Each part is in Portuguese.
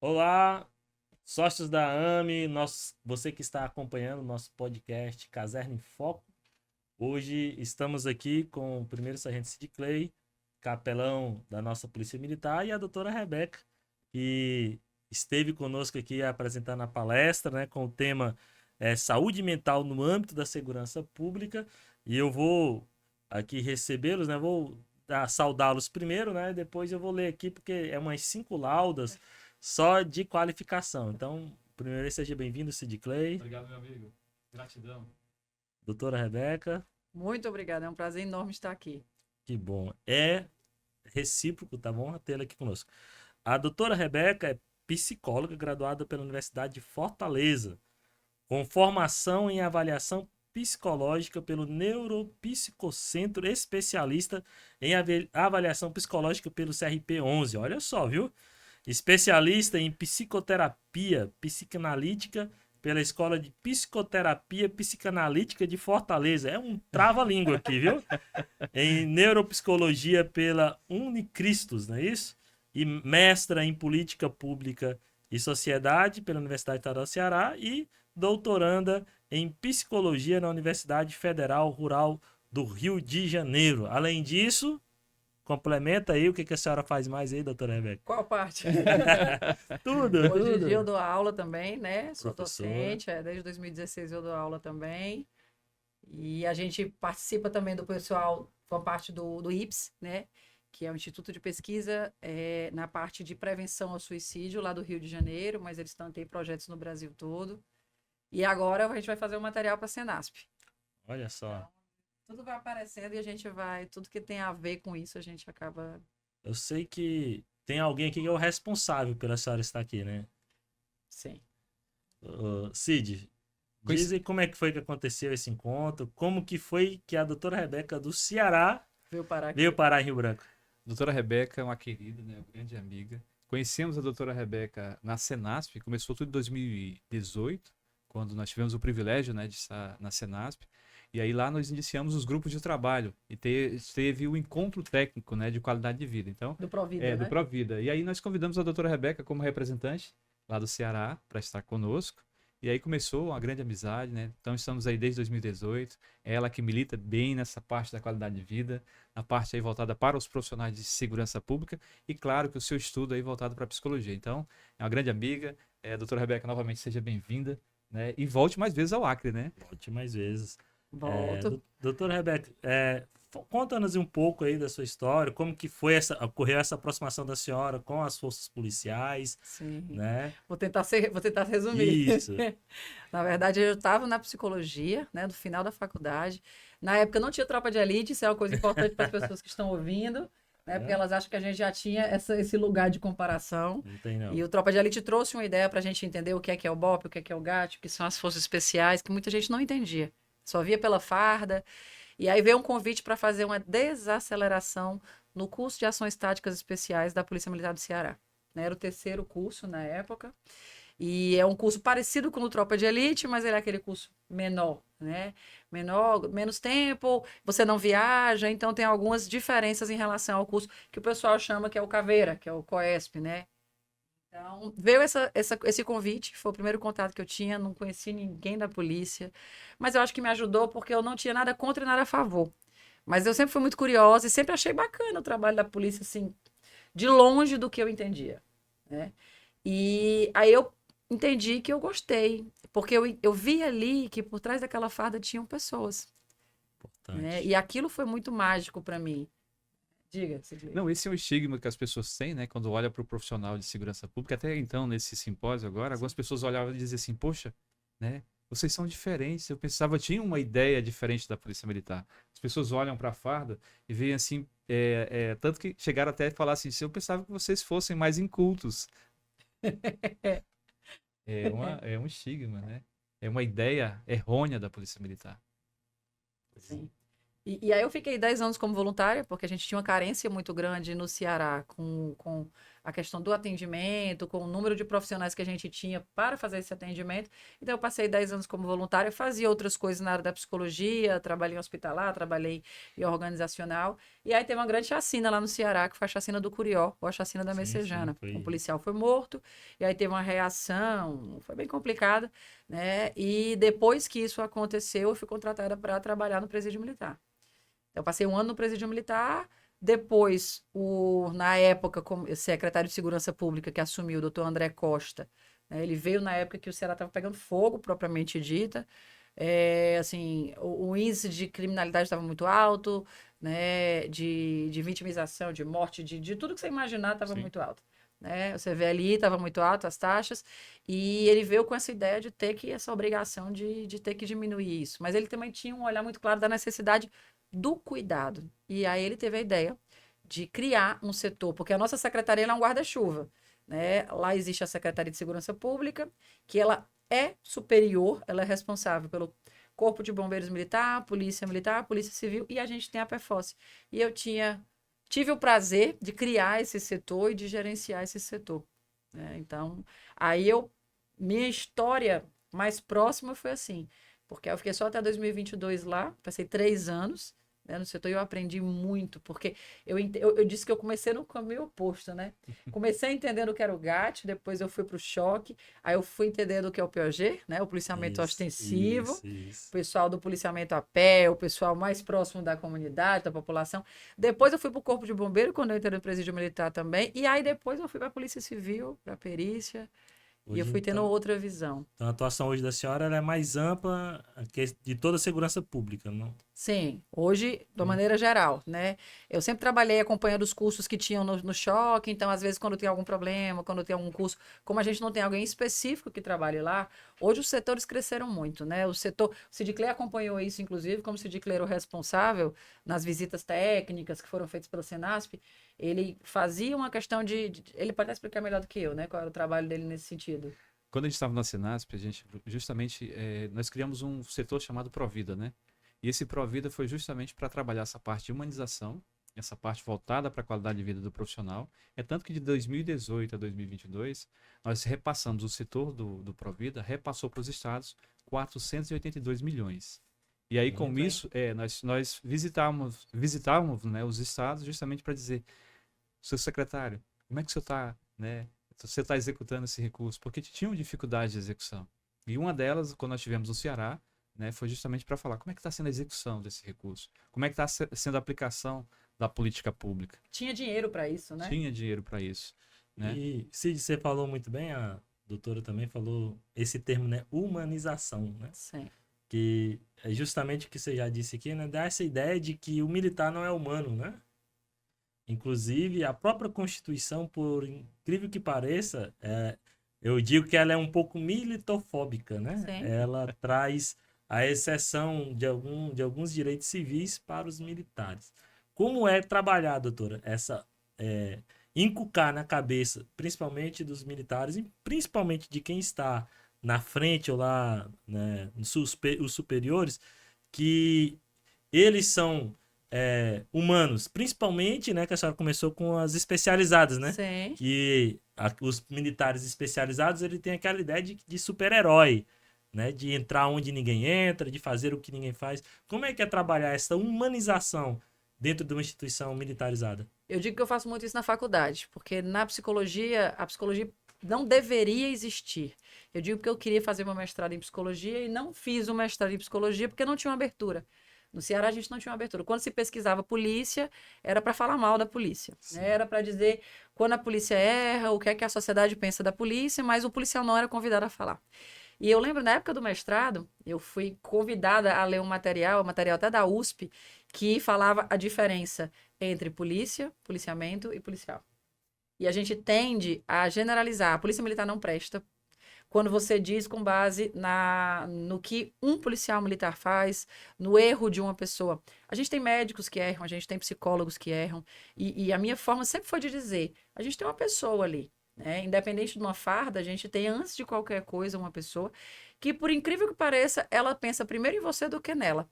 Olá, sócios da AME, você que está acompanhando o nosso podcast Caserna em Foco. Hoje estamos aqui com o primeiro sargento Sid Clay, capelão da nossa Polícia Militar, e a doutora Rebeca, que esteve conosco aqui apresentando a palestra, né, com o tema Saúde Mental no âmbito da segurança pública. E eu vou aqui recebê-los, né, vou saudá-los primeiro, né, depois eu vou ler aqui, porque é umas 5 laudas só de qualificação. Então, primeiro seja bem-vindo, Sid Clay. Obrigado, meu amigo. Gratidão. Doutora Rebeca. Muito obrigada, é um prazer enorme estar aqui. Que bom. É recíproco, tá bom? Tê-la aqui conosco. A doutora Rebeca é psicóloga graduada pela Universidade de Fortaleza, com formação em avaliação psicológica pelo Neuropsicocentro, especialista em avaliação psicológica pelo CRP-11. Olha só, viu? Especialista em psicoterapia psicanalítica pela Escola de Psicoterapia Psicanalítica de Fortaleza. É um trava-língua aqui, viu? Em neuropsicologia pela Unicristos, não é isso? E mestra em política pública e sociedade pela Universidade Estadual do Ceará e doutoranda em psicologia na Universidade Federal Rural do Rio de Janeiro. Além disso, complementa aí o que a senhora faz mais aí, doutora Rebeca. Qual parte? Tudo, Hoje em tudo. dia eu dou aula também, né? Sou Professora. docente, desde 2016 eu dou aula também. E a gente participa também do pessoal, com a parte do IPS, né? Que é o Instituto de Pesquisa na parte de prevenção ao suicídio lá do Rio de Janeiro, mas eles têm projetos no Brasil todo. E agora a gente vai fazer um material para a Senasp. Olha só. Tudo vai aparecendo e a gente vai, tudo que tem a ver com isso, a gente acaba. Eu sei que tem alguém aqui que é o responsável pela senhora estar aqui, né? Sim. Cid, dizem como é que foi que aconteceu esse encontro, como que foi que a doutora Rebeca do Ceará veio parar em Rio Branco. Doutora Rebeca é uma querida, né, uma grande amiga. Conhecemos a doutora Rebeca na Senasp, começou tudo em 2018, quando nós tivemos o privilégio, né, de estar na Senasp. E aí lá nós iniciamos os grupos de trabalho e teve o encontro técnico, né, de qualidade de vida. Então, do Provida, né? Do Provida. E aí nós convidamos a doutora Rebeca como representante lá do Ceará para estar conosco. E aí começou uma grande amizade, né? Então estamos aí desde 2018. Ela que milita bem nessa parte da qualidade de vida, na parte aí voltada para os profissionais de segurança pública e claro que o seu estudo aí voltado para a psicologia. Então, é uma grande amiga. Doutora Rebeca, novamente seja bem-vinda, né? E volte mais vezes ao Acre, né? Volte mais vezes. Volto. Doutora Rebeca, conta-nos um pouco aí da sua história, como que ocorreu essa aproximação da senhora com as forças policiais. Sim. Né? Vou tentar resumir. Isso. Na verdade, eu estava na psicologia, né, no final da faculdade. Na época não tinha tropa de elite, isso é uma coisa importante para as pessoas que estão ouvindo, né, porque elas acham que a gente já tinha esse lugar de comparação. Não tem, não. E o Tropa de Elite trouxe uma ideia para a gente entender o que é o BOP, o que é o GAT, o que são as forças especiais, que muita gente não entendia. Só via pela farda. E aí veio um convite para fazer uma desaceleração no curso de ações táticas especiais da Polícia Militar do Ceará. Era o terceiro curso na época. E é um curso parecido com o Tropa de Elite, mas ele é aquele curso menor, né? Menor, menos tempo, você não viaja, então tem algumas diferenças em relação ao curso que o pessoal chama que é o Caveira, que é o COESP, né? Então, veio esse convite, foi o primeiro contato que eu tinha, não conhecia ninguém da polícia, mas eu acho que me ajudou porque eu não tinha nada contra e nada a favor. Mas eu sempre fui muito curiosa e sempre achei bacana o trabalho da polícia, assim, de longe do que eu entendia, né? E aí eu entendi que eu gostei, porque eu vi ali que por trás daquela farda tinham pessoas, né? E aquilo foi muito mágico para mim. Diga, Sidney. Não, esse é um estigma que as pessoas têm, né? Quando olham para o profissional de segurança pública. Até então, nesse simpósio agora, algumas pessoas olhavam e diziam assim, poxa, né? Vocês são diferentes. Eu pensava, tinha uma ideia diferente da Polícia Militar. As pessoas olham para a farda e veem assim, tanto que chegaram até a falar assim, eu pensava que vocês fossem mais incultos. É um estigma, né? É uma ideia errônea da Polícia Militar. Sim. E aí eu fiquei 10 anos como voluntária, porque a gente tinha uma carência muito grande no Ceará com a questão do atendimento, com o número de profissionais que a gente tinha para fazer esse atendimento. Então, eu passei 10 anos como voluntária, fazia outras coisas na área da psicologia, trabalhei em hospitalar, trabalhei em organizacional. E aí teve uma grande chacina lá no Ceará, que foi a chacina do Curió, ou a chacina da Sim, Messejana. sim, foi. Um policial foi morto, e aí teve uma reação, foi bem complicada, né? E depois que isso aconteceu, eu fui contratada para trabalhar no presídio militar. Eu passei um ano no presídio militar, depois, na época, como secretário de Segurança Pública que assumiu, o doutor André Costa, né, ele veio na época que o Ceará estava pegando fogo, propriamente dita. Assim, o índice de criminalidade estava muito alto, né, de vitimização, de morte, de tudo que você imaginar estava Sim. muito alto. Né? O CVLI estava muito alto, as taxas, e ele veio com essa ideia de ter essa obrigação de ter que diminuir isso. Mas ele também tinha um olhar muito claro da necessidade do cuidado. E aí ele teve a ideia de criar um setor, porque a nossa secretaria ela é um guarda-chuva, né? Lá existe a Secretaria de Segurança Pública, que ela é superior, ela é responsável pelo Corpo de Bombeiros Militar, Polícia Civil, e a gente tem a PEFOSS. E eu tive o prazer de criar esse setor e de gerenciar esse setor, né? Então, aí minha história mais próxima foi assim, porque eu fiquei só até 2022 lá, passei 3 anos, né, no setor, e eu aprendi muito, porque eu disse que eu comecei no caminho oposto, né? Comecei entendendo o que era o GAT, depois eu fui para o choque, aí eu fui entendendo o que é o POG, né? O policiamento ostensivo, o Isso. pessoal do policiamento a pé, o pessoal mais próximo da comunidade, da população. Depois eu fui para o Corpo de Bombeiro, quando eu entrei no Presídio Militar também, e aí depois eu fui para a Polícia Civil, para a perícia, e eu Hoje, fui tendo então, outra visão. a atuação hoje da senhora ela é mais ampla de toda a segurança pública, não? Sim, hoje, de uma maneira geral, né? Eu sempre trabalhei acompanhando os cursos que tinham no choque, então, às vezes, quando tem algum problema, quando tem algum curso, como a gente não tem alguém específico que trabalhe lá, hoje os setores cresceram muito, né? O Sidiclei acompanhou isso, inclusive, como o Sidiclei era o responsável nas visitas técnicas que foram feitas pelo Senasp, ele fazia uma questão ele pode explicar melhor do que eu, né? Qual era o trabalho dele nesse sentido. Quando a gente estava na Senasp, a gente justamente nós criamos um setor chamado Provida, né? E esse Provida foi justamente para trabalhar essa parte de humanização, essa parte voltada para a qualidade de vida do profissional. É tanto que de 2018 a 2022, nós repassamos o setor do Provida, repassou para os estados 482 milhões. E aí, com Muito, hein? isso, nós visitávamos, né, os estados justamente para dizer, seu secretário, como é que o senhor está, né? Você está executando esse recurso? Porque tinham dificuldade de execução. E uma delas, quando nós tivemos no Ceará, né, foi justamente para falar como é que está sendo a execução desse recurso, como é que está sendo a aplicação da política pública. Tinha dinheiro para isso, né? Tinha dinheiro para isso, né? E Cid, você falou muito bem, a doutora também falou esse termo, né? Humanização, né? Sim. Que é justamente o que você já disse aqui, né? Dá essa ideia de que o militar não é humano, né? Inclusive, a própria Constituição, por incrível que pareça, eu digo que ela é um pouco militofóbica, né? Sim. Ela traz a exceção de alguns direitos civis para os militares. Como é trabalhar, doutora, inculcar na cabeça, principalmente dos militares, e principalmente de quem está na frente ou lá, né, os superiores, que eles são humanos, principalmente, né, que a senhora começou com as especializadas, né? Sim. Que os militares especializados, ele tem aquela ideia de super-herói, né? De entrar onde ninguém entra, de fazer o que ninguém faz. Como é que é trabalhar essa humanização dentro de uma instituição militarizada? Eu digo que eu faço muito isso na faculdade, porque na psicologia, a psicologia não deveria existir. Eu digo que eu queria fazer meu mestrado em psicologia e não fiz o mestrado em psicologia porque não tinha uma abertura. No Ceará a gente não tinha uma abertura. Quando se pesquisava polícia, era para falar mal da polícia, né? Era para dizer quando a polícia erra, o que é que a sociedade pensa da polícia, mas o policial não era convidado a falar. E eu lembro, na época do mestrado, eu fui convidada a ler um material até da USP, que falava a diferença entre polícia, policiamento e policial. E a gente tende a generalizar. A polícia militar não presta quando você diz com base no que um policial militar faz, no erro de uma pessoa. A gente tem médicos que erram, a gente tem psicólogos que erram, e a minha forma sempre foi de dizer, a gente tem uma pessoa ali, né? Independente de uma farda, a gente tem, antes de qualquer coisa, uma pessoa que, por incrível que pareça, ela pensa primeiro em você do que nela.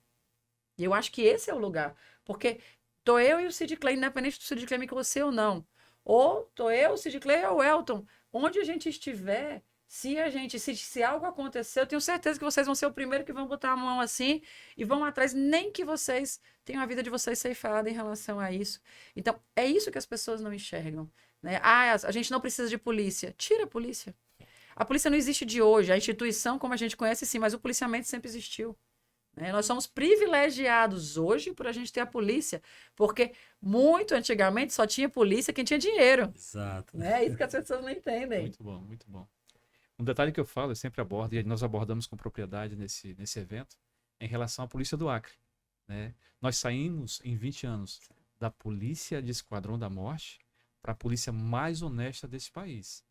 E eu acho que esse é o lugar, porque tô eu e o Sidiclei, independente do Sidiclei me conhecer ou não. ou tô eu, Cid Clay ou Elton, onde a gente estiver, se algo acontecer, eu tenho certeza que vocês vão ser o primeiro que vão botar a mão assim e vão atrás, nem que vocês tenham a vida de vocês ceifada em relação a isso. Então, é isso que as pessoas não enxergam, né? Ah, a gente não precisa de polícia. Tira a polícia. A polícia não existe de hoje, a instituição como a gente conhece sim, mas o policiamento sempre existiu. Né? Nós somos privilegiados hoje por a gente ter a polícia, porque muito antigamente só tinha polícia quem tinha dinheiro. Exato. Né? É isso que as pessoas não entendem. Muito bom, muito bom. Um detalhe que eu falo, eu sempre abordo, e nós abordamos com propriedade nesse evento, é em relação à Polícia do Acre. Né? Nós saímos em 20 anos da polícia de Esquadrão da Morte para a polícia mais honesta desse país.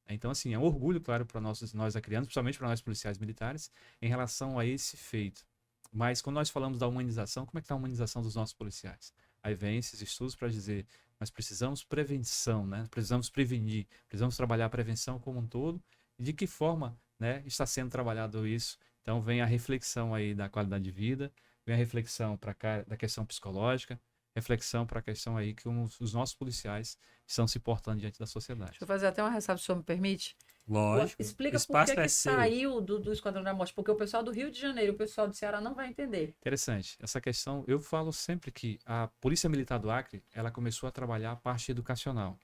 Então, assim, é um orgulho, claro, para nós acreanos, principalmente para nós policiais militares, em relação a esse feito. Mas quando nós falamos da humanização, como é que está a humanização dos nossos policiais? Aí vem esses estudos para dizer, nós precisamos prevenção, né? Precisamos prevenir, precisamos trabalhar a prevenção como um todo, e de que forma, né, está sendo trabalhado isso. Então vem a reflexão aí da qualidade de vida, vem a reflexão para cá da questão psicológica, reflexão para a questão aí que os nossos policiais estão se portando diante da sociedade. Deixa eu fazer até uma ressalva, se o senhor me permite. Lógico. Explica o por espaço que é que seu. saiu do Esquadrão da Morte, porque o pessoal do Rio de Janeiro, o pessoal do Ceará não vai entender. Interessante. Essa questão, eu falo sempre que a Polícia Militar do Acre, ela começou a trabalhar a parte educacional,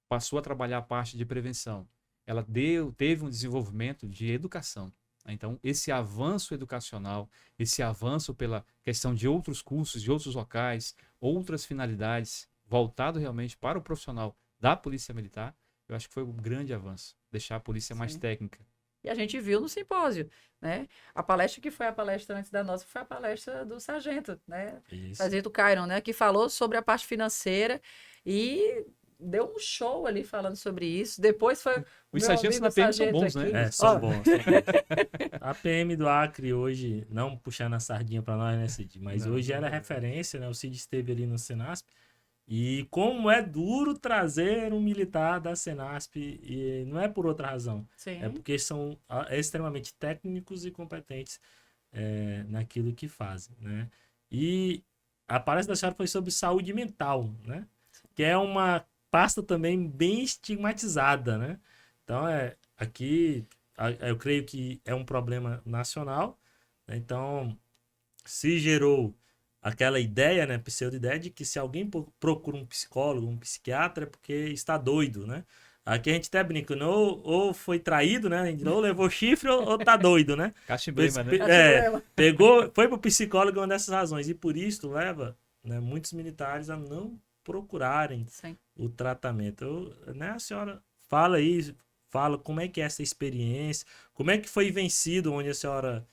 passou a trabalhar a parte de prevenção. Ela teve um desenvolvimento de educação. Então, esse avanço educacional, esse avanço pela questão de outros cursos, de outros locais, outras finalidades, voltado realmente para o profissional da Polícia Militar, eu acho que foi um grande avanço. Deixar a polícia mais Sim. técnica. E a gente viu no simpósio, né? A palestra que foi a palestra antes da nossa foi a palestra do sargento, né? Isso. Sargento Cairon, né? Que falou sobre a parte financeira e deu um show ali falando sobre isso. Depois foi Os meu sargentos amigo na PM são sargento bons, aqui. né? É, são Ó, bons. A PM do Acre hoje, não puxando a sardinha para nós, né, Cid? Mas Não. hoje ela é referência, né? O Cid esteve ali no Senasp. E como é duro trazer um militar da Senasp, e não é por outra razão. Sim. É porque são extremamente técnicos e competentes naquilo que fazem, né? E a palestra da senhora foi sobre saúde mental, né? Que é uma pasta também bem estigmatizada, né? Então, aqui eu creio que é um problema nacional, né? Então, se gerou aquela ideia, né, pseudo-ideia de que se alguém procura um psicólogo, um psiquiatra, é porque está doido, né? Aqui a gente até brinca, ou foi traído, né? Ou levou chifre ou tá doido, né? Cachimbrema, né? Foi pro psicólogo uma dessas razões. E por isso leva, né, muitos militares a não procurarem Sim. o tratamento. Né, a senhora fala aí, fala como é que é essa experiência, como é que foi vencido onde a senhora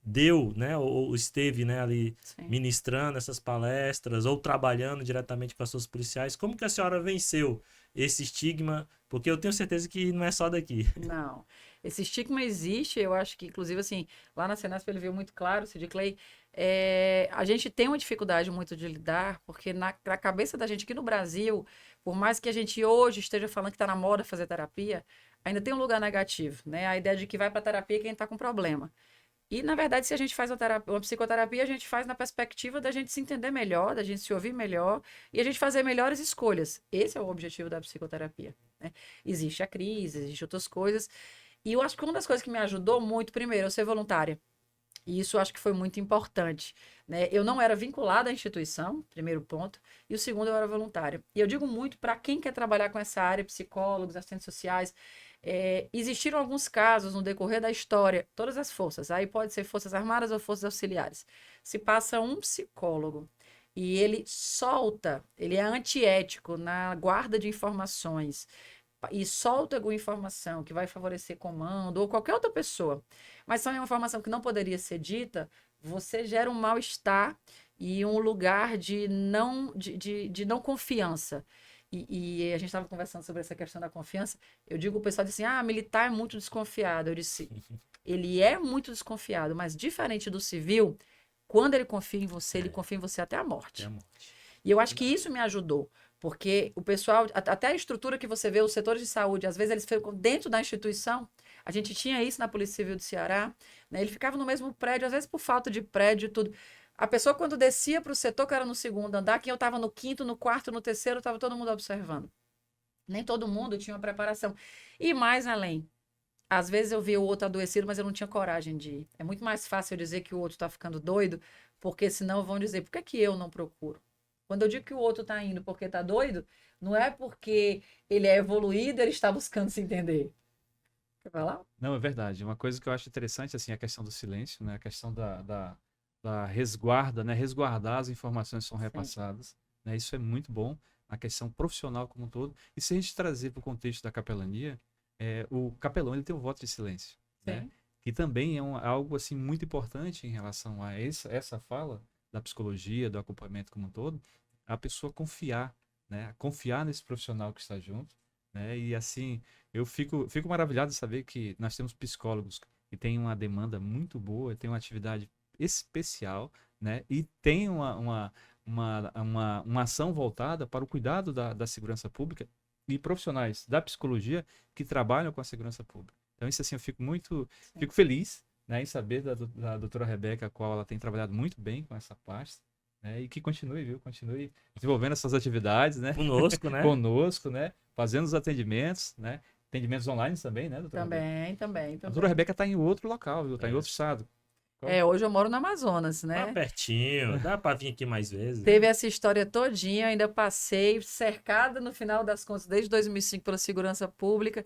deu, né, ou esteve, né, ali Sim. ministrando essas palestras ou trabalhando diretamente com as suas policiais. Como que a senhora venceu esse estigma? Porque eu tenho certeza que não é só daqui. Não. Esse estigma existe, eu acho que, inclusive, assim, lá na Senasp ele veio muito claro, Cid Clay, a gente tem uma dificuldade muito de lidar, porque na cabeça da gente aqui no Brasil, por mais que a gente hoje esteja falando que está na moda fazer terapia, ainda tem um lugar negativo, né? A ideia de que vai para terapia quem está com problema. E, na verdade, se a gente faz uma psicoterapia, a gente faz na perspectiva da gente se entender melhor, da gente se ouvir melhor e a gente fazer melhores escolhas. Esse é o objetivo da psicoterapia, né? Existe a crise, existem outras coisas. E eu acho que uma das coisas que me ajudou muito, primeiro, eu ser voluntária. E isso eu acho que foi muito importante, né? Eu não era vinculada à instituição, primeiro ponto, e o segundo, eu era voluntária. E eu digo muito para quem quer trabalhar com essa área, psicólogos, assistentes sociais, existiram alguns casos no decorrer da história, todas as forças, aí pode ser forças armadas ou forças auxiliares, se passa um psicólogo e ele solta, ele é antiético na guarda de informações e solta alguma informação que vai favorecer comando ou qualquer outra pessoa, mas são uma informação que não poderia ser dita, você gera um mal-estar e um lugar de não confiança. E a gente estava conversando sobre essa questão da confiança. Eu digo, o pessoal diz assim, militar é muito desconfiado. Eu disse, ele é muito desconfiado, mas diferente do civil, quando ele confia em você, ele confia em você até a morte. E eu acho que isso me ajudou, porque o pessoal, até a estrutura que você vê, os setores de saúde, às vezes eles ficam dentro da instituição. A gente tinha isso na Polícia Civil do Ceará, né? Ele ficava no mesmo prédio, às vezes por falta de prédio e tudo. A pessoa, quando descia para o setor, que era no segundo andar, quem eu estava no quinto, no quarto, no terceiro, estava todo mundo observando. Nem todo mundo tinha uma preparação. E mais além, às vezes eu via o outro adoecido, mas eu não tinha coragem de ir. É muito mais fácil eu dizer que o outro está ficando doido, porque senão vão dizer, por que que eu não procuro? Quando eu digo que o outro está indo porque está doido, não é porque ele é evoluído, ele está buscando se entender. Quer falar? Não, é verdade. Uma coisa que eu acho interessante, assim, é a questão do silêncio, né? A questão da resguarda, né? Resguardar as informações que são repassadas, né? Isso é muito bom, a questão profissional como um todo. E se a gente trazer para o contexto da capelania, o capelão ele tem um voto de silêncio, né? Que também é algo assim muito importante em relação a essa fala da psicologia, do acompanhamento como um todo, a pessoa confiar, né? Confiar nesse profissional que está junto, né? E assim, eu fico maravilhado de saber que nós temos psicólogos que têm uma demanda muito boa, têm uma atividade especial, né? E tem uma ação voltada para o cuidado da segurança pública e profissionais da psicologia que trabalham com a segurança pública. Então, isso assim, eu fico feliz, né, em saber da doutora Rebeca, a qual ela tem trabalhado muito bem com essa parte, né, e que continue desenvolvendo essas atividades, né, Conosco, né? conosco, né, fazendo os atendimentos, né, atendimentos online também, né, doutora Rebeca? Também. A doutora Rebeca está em outro local, viu? Está em outro estado. Hoje eu moro no Amazonas, né? Tá pertinho, dá pra vir aqui mais vezes. Teve essa história todinha, ainda passei cercada no final das contas, desde 2005 pela segurança pública.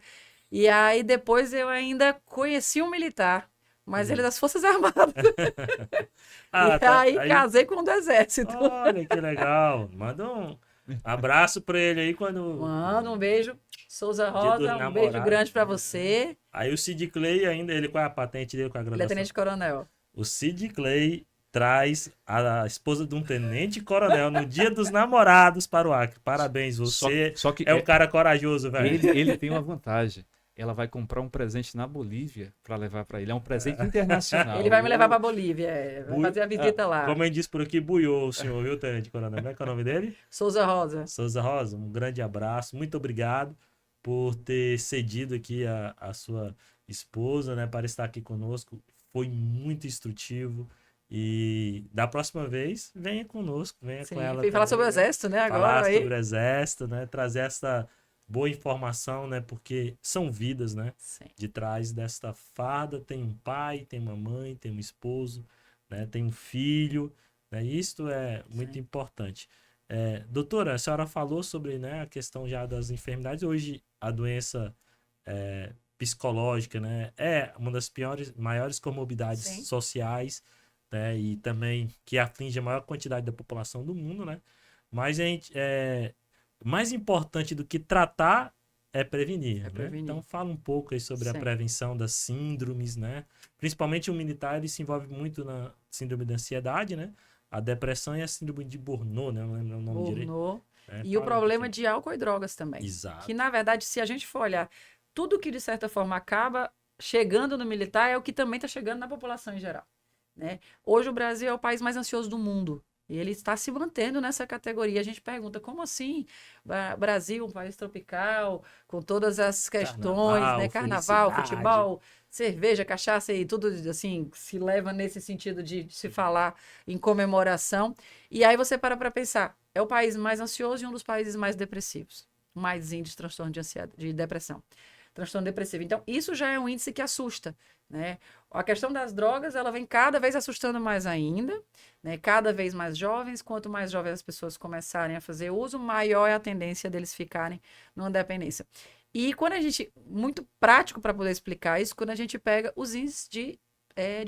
E aí depois eu ainda conheci um militar, mas ele é das Forças Armadas. Aí casei com o do Exército. Olha que legal. Manda um abraço pra ele aí quando... Manda um beijo. Souza Rosa, um beijo grande pra você. Aí o Sid Clay ainda, qual é a patente dele com a graduação? Ele é tenente-coronel. O Sid Clay traz a esposa de um tenente-coronel no Dia dos Namorados para o Acre. Parabéns, você só que é um cara corajoso, velho. Ele tem uma vantagem. Ela vai comprar um presente na Bolívia para levar para ele. É um presente internacional. Ele vai me levar para Bolívia, vai fazer a visita lá. Como a gente disse por aqui, buiou o senhor, viu, tenente-coronel? Como é que é o nome dele? Souza Rosa. Souza Rosa, um grande abraço. Muito obrigado por ter cedido aqui a sua esposa, né, para estar aqui conosco. Foi muito instrutivo. E da próxima vez, venha conosco, venha com ela. Vem falar sobre o Exército, né? Agora falar aí. sobre o Exército, né? Trazer essa boa informação, né? Porque são vidas, né? Sim. De trás desta farda tem um pai, tem uma mãe, tem um esposo, né? Tem um filho, né? Isto é muito importante. Doutora, a senhora falou sobre, né, a questão já das enfermidades. Hoje a doença psicológica, né, é uma das maiores comorbidades sociais, né, e também que aflige a maior quantidade da população do mundo, né? Mas mais importante do que tratar é prevenir, né? Então fala um pouco aí sobre a prevenção das síndromes, né? Principalmente o militar, ele se envolve muito na síndrome da ansiedade, né? A depressão e a síndrome de Burnout, né? Não lembro o nome direito. E o problema de álcool e drogas também. Exato. Que, na verdade, se a gente for olhar, tudo que, de certa forma, acaba chegando no militar é o que também está chegando na população em geral, né? Hoje o Brasil é o país mais ansioso do mundo. E ele está se mantendo nessa categoria. A gente pergunta, como assim? Brasil, um país tropical, com todas as questões, né? Carnaval, futebol, cerveja, cachaça e tudo assim, se leva nesse sentido de se falar em comemoração. E aí você para pensar, é o país mais ansioso e um dos países mais depressivos. Mais índice de transtorno de ansiedade, de depressão. Transtorno depressivo. Então, isso já é um índice que assusta, né? A questão das drogas, ela vem cada vez assustando mais ainda, né? Cada vez mais jovens. Quanto mais jovens as pessoas começarem a fazer uso, maior é a tendência deles ficarem numa dependência. E quando a gente, muito prático para poder explicar isso, quando a gente pega os índices de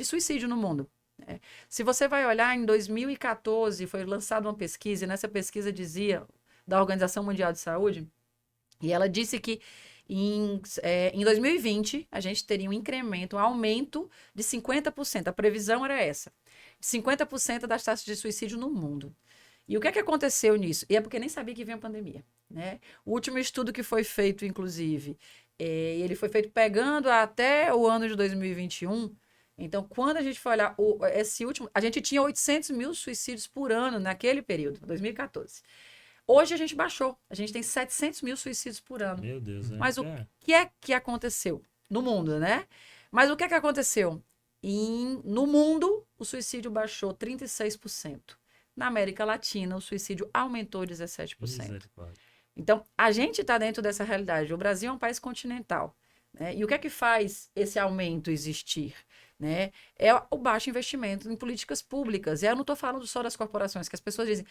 suicídio no mundo, né? Se você vai olhar, em 2014 foi lançada uma pesquisa, e nessa pesquisa dizia, da Organização Mundial de Saúde, e ela disse que em 2020, a gente teria um incremento, um aumento de 50%. A previsão era essa. 50% das taxas de suicídio no mundo. E o que é que aconteceu nisso? E é porque nem sabia que vinha a pandemia, né? O último estudo que foi feito, inclusive, ele foi feito pegando até o ano de 2021. Então, quando a gente for olhar esse último... A gente tinha 800 mil suicídios por ano naquele período, 2014. Hoje a gente baixou. A gente tem 700 mil suicídios por ano. Meu Deus. Mas o que é que aconteceu no mundo, né? Mas o que é que aconteceu? No mundo, o suicídio baixou 36%. Na América Latina, o suicídio aumentou 17%. Misericórdia. Então, a gente está dentro dessa realidade. O Brasil é um país continental, né? E o que é que faz esse aumento existir? Né? É o baixo investimento em políticas públicas. E eu não estou falando só das corporações, que as pessoas dizem,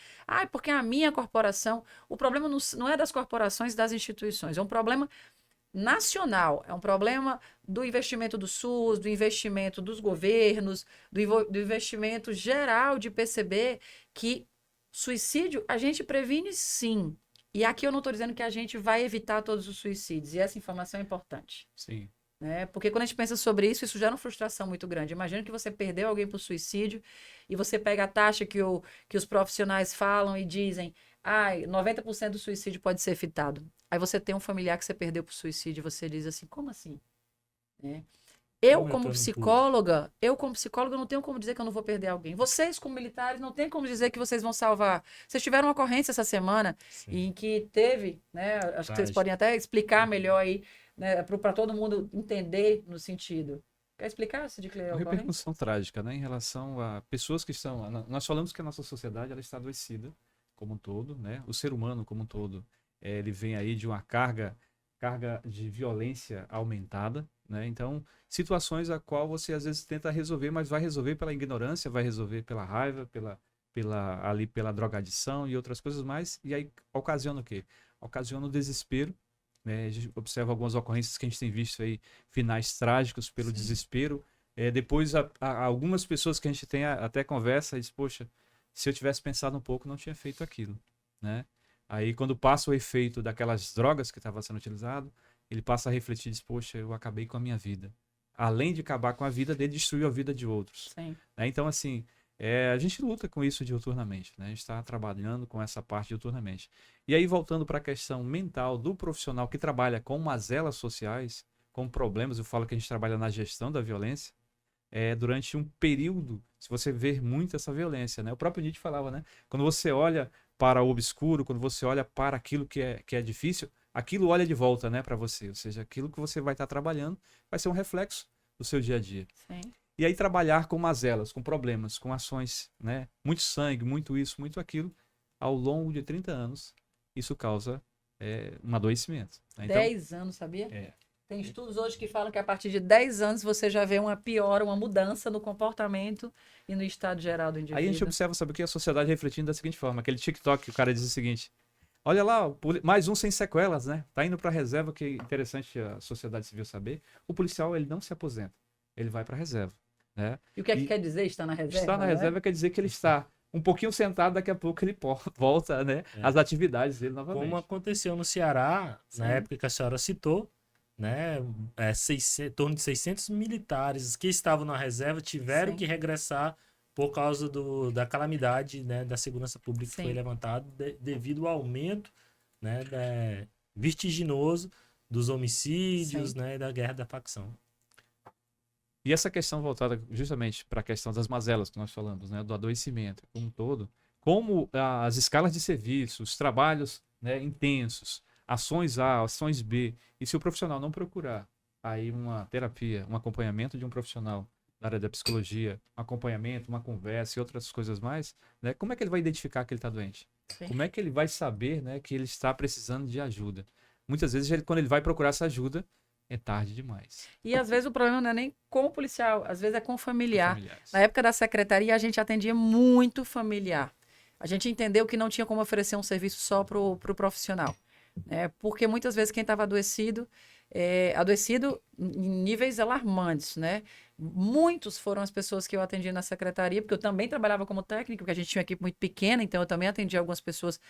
porque a minha corporação... O problema não é das corporações e das instituições, é um problema nacional, é um problema do investimento do SUS, do investimento dos governos, do investimento geral de perceber que suicídio a gente previne sim. E aqui eu não estou dizendo que a gente vai evitar todos os suicídios, e essa informação é importante. Sim. Né? Porque quando a gente pensa sobre isso, isso gera uma frustração muito grande. Imagina que você perdeu alguém por suicídio e você pega a taxa que os profissionais falam e dizem 90% do suicídio pode ser evitado. Aí você tem um familiar que você perdeu por suicídio e você diz assim, como assim? Né? Eu como psicóloga não tenho como dizer que eu não vou perder alguém. Vocês, como militares, não tem como dizer que vocês vão salvar. Vocês tiveram uma ocorrência essa semana em que teve, né? Acho que vocês podem até explicar melhor aí, né, para todo mundo entender no sentido. Quer explicar, Cid Clay? Uma repercussão trágica, né, em relação a pessoas que estão... Nós falamos que a nossa sociedade ela está adoecida como um todo, né? O ser humano como um todo, ele vem aí de uma carga de violência aumentada, né? Então, situações a qual você às vezes tenta resolver, mas vai resolver pela ignorância, vai resolver pela raiva, pela drogadição e outras coisas mais. E aí ocasiona o quê? Ocasiona o desespero, né? A gente observa algumas ocorrências que a gente tem visto aí, finais trágicos pelo desespero. Depois, algumas pessoas que a gente tem até conversa e diz, poxa, se eu tivesse pensado um pouco, não tinha feito aquilo, né? Aí, quando passa o efeito daquelas drogas que estavam sendo utilizado, ele passa a refletir e diz, poxa, eu acabei com a minha vida. Além de acabar com a vida dele, destruiu a vida de outros. Sim. Né? Então, assim, a gente luta com isso diuturnamente, né? A gente está trabalhando com essa parte diuturnamente. E aí, voltando para a questão mental do profissional que trabalha com mazelas sociais, com problemas, eu falo que a gente trabalha na gestão da violência, durante um período, se você ver muito essa violência, né? O próprio Nietzsche falava, né? Quando você olha para o obscuro, quando você olha para aquilo que é difícil, aquilo olha de volta, né, para você. Ou seja, aquilo que você vai estar trabalhando vai ser um reflexo do seu dia a dia. Sim. E aí trabalhar com mazelas, com problemas, com ações, né? Muito sangue, muito isso, muito aquilo, ao longo de 30 anos, isso causa um adoecimento. Né? Então, 10 anos, sabia? Tem estudos hoje que falam que a partir de 10 anos você já vê uma piora, uma mudança no comportamento e no estado geral do indivíduo. Aí a gente observa, sabe o que? A sociedade refletindo da seguinte forma. Aquele TikTok que o cara diz o seguinte, olha lá, mais um sem sequelas, né? Tá indo para reserva, que é interessante a sociedade civil saber. O policial, ele não se aposenta, ele vai para reserva, né? E o que é que quer dizer estar na reserva? Estar na reserva quer dizer que ele está um pouquinho sentado, daqui a pouco ele volta, né? Às atividades dele novamente. Como aconteceu no Ceará, na época que a senhora citou, né? Em torno de 600 militares que estavam na reserva tiveram que regressar por causa da calamidade, né, da segurança pública que foi levantado devido ao aumento, né, vertiginoso dos homicídios, né, da guerra da facção. E essa questão voltada justamente para a questão das mazelas que nós falamos, né, do adoecimento como um todo, como as escalas de serviço, os trabalhos, né, intensos, ações A, ações B, e se o profissional não procurar aí uma terapia, um acompanhamento de um profissional da área da psicologia, um acompanhamento, uma conversa e outras coisas mais, né, como é que ele vai identificar que ele está doente? Sim. Como é que ele vai saber, né, que ele está precisando de ajuda? Muitas vezes, quando ele vai procurar essa ajuda, é tarde demais. E às vezes o problema não é nem com o policial, às vezes é com o familiar. Na época da secretaria, a gente atendia muito familiar. A gente entendeu que não tinha como oferecer um serviço só para o profissional. Porque muitas vezes quem estava adoecido em níveis alarmantes, né? Muitos foram as pessoas que eu atendi na secretaria, porque eu também trabalhava como técnico, porque a gente tinha uma equipe muito pequena, então eu também atendi algumas pessoas,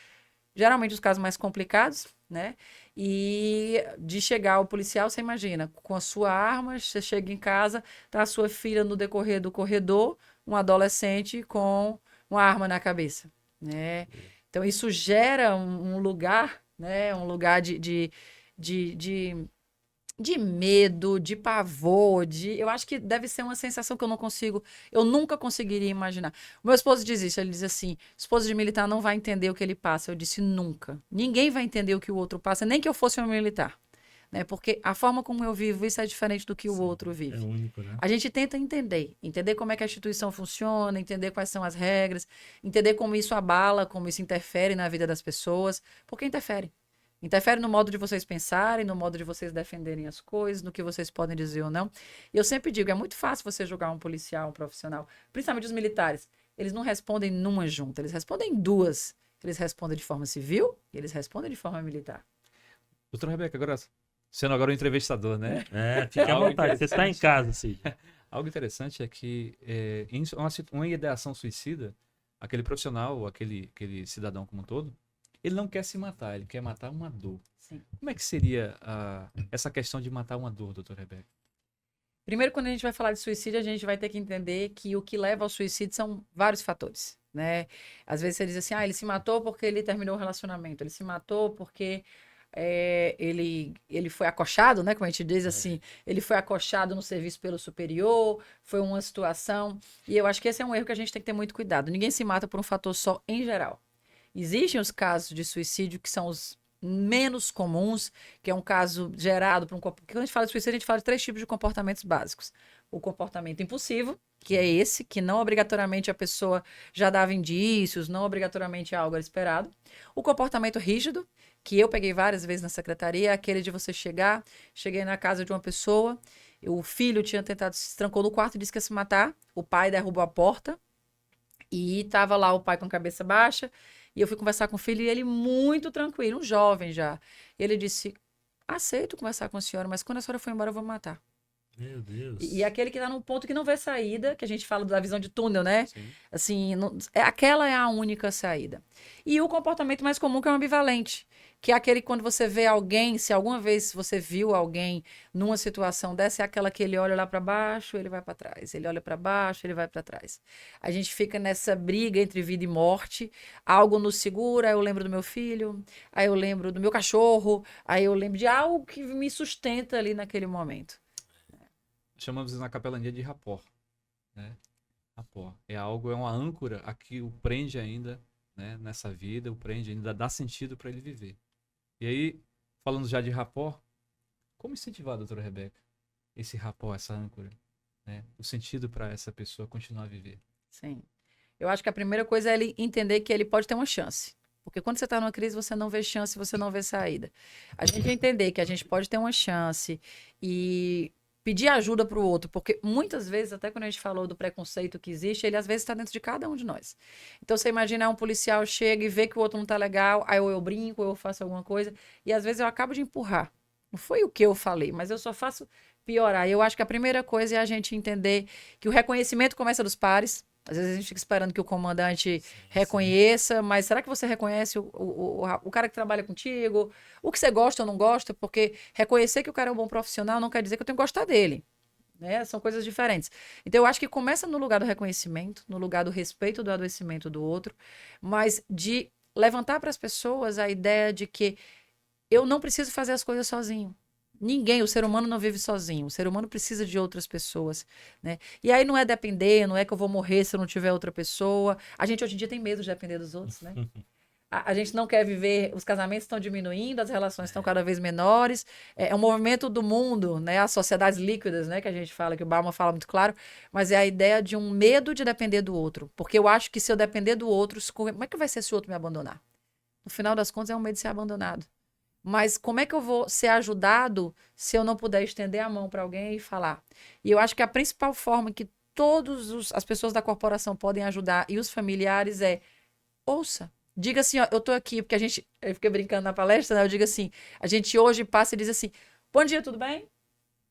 geralmente os casos mais complicados, né? E de chegar ao policial, você imagina, com a sua arma, você chega em casa, tá a sua filha no decorrer do corredor, um adolescente com uma arma na cabeça, né? Então isso gera um lugar, né? Um lugar de medo, de pavor, eu acho que deve ser uma sensação que eu nunca conseguiria imaginar. O meu esposo diz isso, ele diz assim, esposo de militar não vai entender o que ele passa. Eu disse, nunca. Ninguém vai entender o que o outro passa, nem que eu fosse um militar. né? Porque a forma como eu vivo isso é diferente do que o outro É vive. único, né? A gente tenta entender como é que a instituição funciona, entender quais são as regras, entender como isso abala, como isso interfere na vida das pessoas, porque interfere. Interfere no modo de vocês pensarem, no modo de vocês defenderem as coisas, no que vocês podem dizer ou não. E eu sempre digo, é muito fácil você julgar um policial, um profissional, principalmente os militares. Eles não respondem numa junta, eles respondem em duas. Eles respondem de forma civil e eles respondem de forma militar. Doutora Rebeca, agora, sendo agora o entrevistador, né? Fique à Algo vontade. Você está em casa, Cid. Algo interessante é que em uma ideação suicida, aquele profissional, aquele cidadão como um todo, ele não quer se matar, ele quer matar uma dor. Sim. Como é que seria essa questão de matar uma dor, doutora Rebeca? Primeiro, quando a gente vai falar de suicídio, a gente vai ter que entender que o que leva ao suicídio são vários fatores, né? Às vezes você diz assim, ele se matou porque ele terminou o relacionamento, ele se matou porque ele foi acochado, né? Como a gente diz assim, ele foi acochado no serviço pelo superior, foi uma situação. E eu acho que esse é um erro que a gente tem que ter muito cuidado. Ninguém se mata por um fator só em geral. Existem os casos de suicídio que são os menos comuns, que é um caso gerado por um... Porque quando a gente fala de suicídio, a gente fala de 3 tipos de comportamentos básicos. O comportamento impulsivo, que é esse, que não obrigatoriamente a pessoa já dava indícios, não obrigatoriamente é algo esperado. O comportamento rígido, que eu peguei várias vezes na secretaria, é aquele de você cheguei na casa de uma pessoa, o filho tinha tentado, se trancou no quarto e disse que ia se matar, o pai derrubou a porta, e estava lá o pai com a cabeça baixa, e eu fui conversar com o filho e ele muito tranquilo, um jovem já. E ele disse, aceito conversar com a senhora, mas quando a senhora for embora eu vou me matar. Meu Deus. E aquele que está num ponto que não vê saída, que a gente fala da visão de túnel, né? Sim. Assim, aquela é a única saída. E o comportamento mais comum que é o ambivalente, que é aquele que quando você vê alguém, se alguma vez você viu alguém numa situação dessa, é aquela que ele olha lá para baixo, ele vai para trás. Ele olha para baixo, ele vai para trás. A gente fica nessa briga entre vida e morte. Algo nos segura, aí eu lembro do meu filho, aí eu lembro do meu cachorro, aí eu lembro de algo que me sustenta ali naquele momento. Chamamos na capelania de rapport, né? Rapport. É uma âncora a que o prende ainda, né, nessa vida, o prende ainda, dá sentido para ele viver. E aí, falando já de rapport, como incentivar, doutora Rebeca, esse rapport, essa âncora, né? O sentido para essa pessoa continuar a viver? Sim. Eu acho que a primeira coisa é ele entender que ele pode ter uma chance. Porque quando você está numa crise, você não vê chance, você não vê saída. A gente entender que a gente pode ter uma chance e pedir ajuda para o outro, porque muitas vezes, até quando a gente falou do preconceito que existe, ele às vezes está dentro de cada um de nós. Então, você imagina, um policial chega e vê que o outro não está legal, aí eu brinco, eu faço alguma coisa, e às vezes eu acabo de empurrar. Não foi o que eu falei, mas eu só faço piorar. E eu acho que a primeira coisa é a gente entender que o reconhecimento começa dos pares. Às vezes a gente fica esperando que o comandante reconheça, mas será que você reconhece o cara que trabalha contigo? O que você gosta ou não gosta? Porque reconhecer que o cara é um bom profissional não quer dizer que eu tenho que gostar dele. Né? São coisas diferentes. Então, eu acho que começa no lugar do reconhecimento, no lugar do respeito do adoecimento do outro, mas de levantar para as pessoas a ideia de que eu não preciso fazer as coisas sozinho. Ninguém, o ser humano não vive sozinho. O ser humano precisa de outras pessoas, né? E aí não é depender, não é que eu vou morrer se eu não tiver outra pessoa. A gente hoje em dia tem medo de depender dos outros, né? A gente não quer viver, os casamentos estão diminuindo, as relações estão cada vez menores. É um movimento do mundo, né? As sociedades líquidas, né? Que a gente fala, que o Bauman fala muito claro, mas é a ideia de um medo de depender do outro. Porque eu acho que se eu depender do outro, como é que vai ser se o outro me abandonar? No final das contas, é um medo de ser abandonado. Mas como é que eu vou ser ajudado se eu não puder estender a mão para alguém e falar? E eu acho que a principal forma que as pessoas da corporação podem ajudar e os familiares é ouça. Diga assim, ó, eu tô aqui, porque eu fiquei brincando na palestra, né? Eu digo assim, a gente hoje passa e diz assim, bom dia, tudo bem?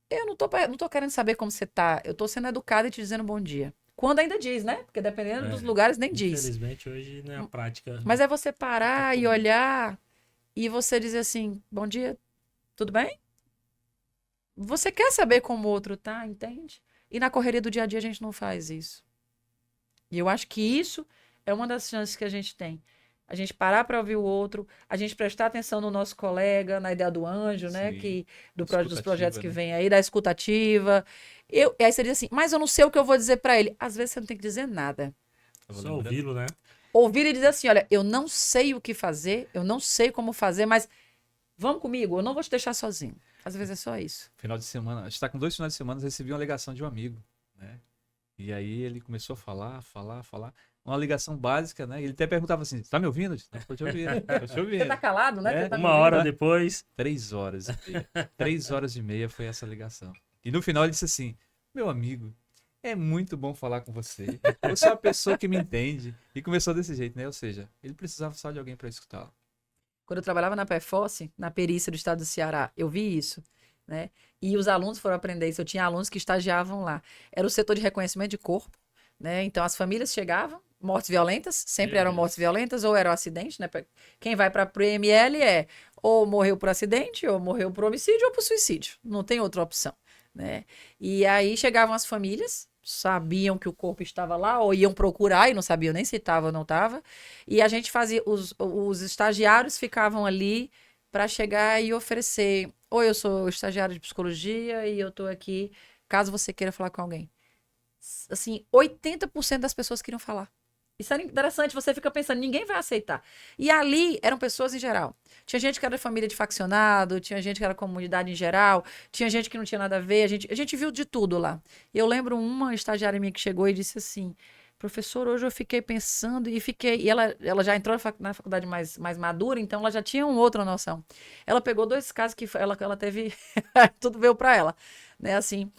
Eu não tô querendo saber como você tá, eu tô sendo educada e te dizendo bom dia. Quando ainda diz, né? Porque dependendo dos lugares, nem diz. Infelizmente, hoje não é a prática. Mas é você parar e olhar e você dizer assim, bom dia, tudo bem? Você quer saber como o outro tá, entende? E na correria do dia a dia a gente não faz isso. E eu acho que isso é uma das chances que a gente tem. A gente parar para ouvir o outro, a gente prestar atenção no nosso colega, na ideia do anjo, né? Dos projetos que vem aí, da escutativa. Aí você diz assim, mas eu não sei o que eu vou dizer para ele. Às vezes você não tem que dizer nada. Só ouvi-lo, né? Ouvir e dizer assim, olha, eu não sei o que fazer, eu não sei como fazer, mas vamos comigo, eu não vou te deixar sozinho. Às vezes é só isso. Final de semana, a gente tá com 2 finais de semana, recebi uma ligação de um amigo, né? E aí ele começou a falar. Uma ligação básica, né? Ele até perguntava assim, tá me ouvindo? Tô te ouvindo, tô te ouvindo. Você tá calado, né? É, Você tá me Uma ouvindo? hora depois, 3 horas e meia. 3 horas e meia foi essa ligação. E no final ele disse assim, meu amigo, é muito bom falar com você. Você é uma pessoa que me entende. E começou desse jeito, né? Ou seja, ele precisava só de alguém para escutá-lo. Quando eu trabalhava na PFOS, na perícia do estado do Ceará, eu vi isso, né? E os alunos foram aprender isso. Eu tinha alunos que estagiavam lá. Era o setor de reconhecimento de corpo, né? Então as famílias chegavam, mortes violentas, sempre Meu eram Deus. mortes violentas ou eram acidentes, né? Quem vai para o ML é ou morreu por acidente, ou morreu por homicídio ou por suicídio. Não tem outra opção, né? E aí chegavam as famílias, sabiam que o corpo estava lá, ou iam procurar e não sabiam nem se estava ou não estava. E a gente fazia, os estagiários ficavam ali para chegar e oferecer. Oi, eu sou estagiário de psicologia e eu estou aqui, caso você queira falar com alguém. Assim, 80% das pessoas queriam falar. Isso era interessante, você fica pensando, ninguém vai aceitar. E ali eram pessoas em geral. Tinha gente que era família de faccionado, tinha gente que era comunidade em geral, tinha gente que não tinha nada a ver, a gente viu de tudo lá. E eu lembro uma estagiária minha que chegou e disse assim, professor, hoje eu fiquei pensando e ela já entrou na faculdade mais madura, então ela já tinha uma outra noção. Ela pegou 2 casos que ela teve, tudo veio para ela, né, assim.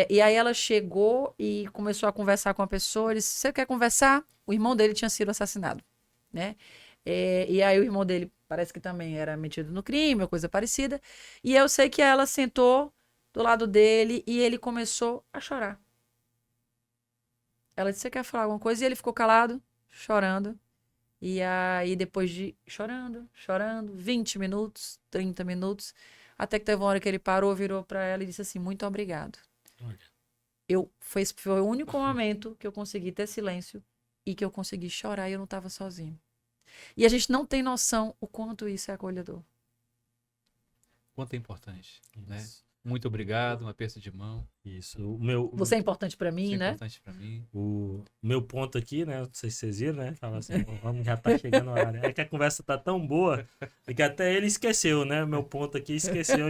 E aí ela chegou e começou a conversar com a pessoa. Ele disse, você quer conversar? O irmão dele tinha sido assassinado, né? E aí o irmão dele parece que também era metido no crime, ou coisa parecida. E eu sei que ela sentou do lado dele e ele começou a chorar. Ela disse, você quer falar alguma coisa? E ele ficou calado, chorando. E aí depois de chorando, 20 minutos, 30 minutos, até que teve uma hora que ele parou, virou para ela e disse assim, muito obrigado. olha, Foi o único momento que eu consegui ter silêncio e que eu consegui chorar e eu não estava sozinho. E a gente não tem noção o quanto isso é acolhedor. Quanto é importante, né? isso. Muito obrigado, um aperto de mão. Isso. O meu, Você é importante para Isso mim, é né? importante para mim. o meu ponto aqui, né? Não sei se vocês viram, né? Fala assim, vamos, já tá chegando a hora. É que a conversa tá tão boa que até ele esqueceu, né? Meu ponto aqui esqueceu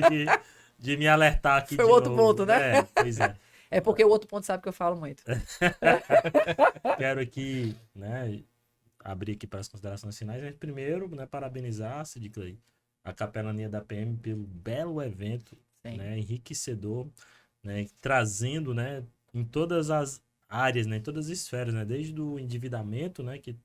de me alertar aqui Foi de o outro novo. ponto, né? Pois é. É porque o outro ponto sabe que eu falo muito. Quero aqui, né, abrir aqui para as considerações finais. Mas primeiro, né, parabenizar, Cid Clay, a capelania da PM pelo belo evento, Sim. né, enriquecedor, né, trazendo, né, em todas as áreas, né, em todas as esferas, né, desde o endividamento, né, que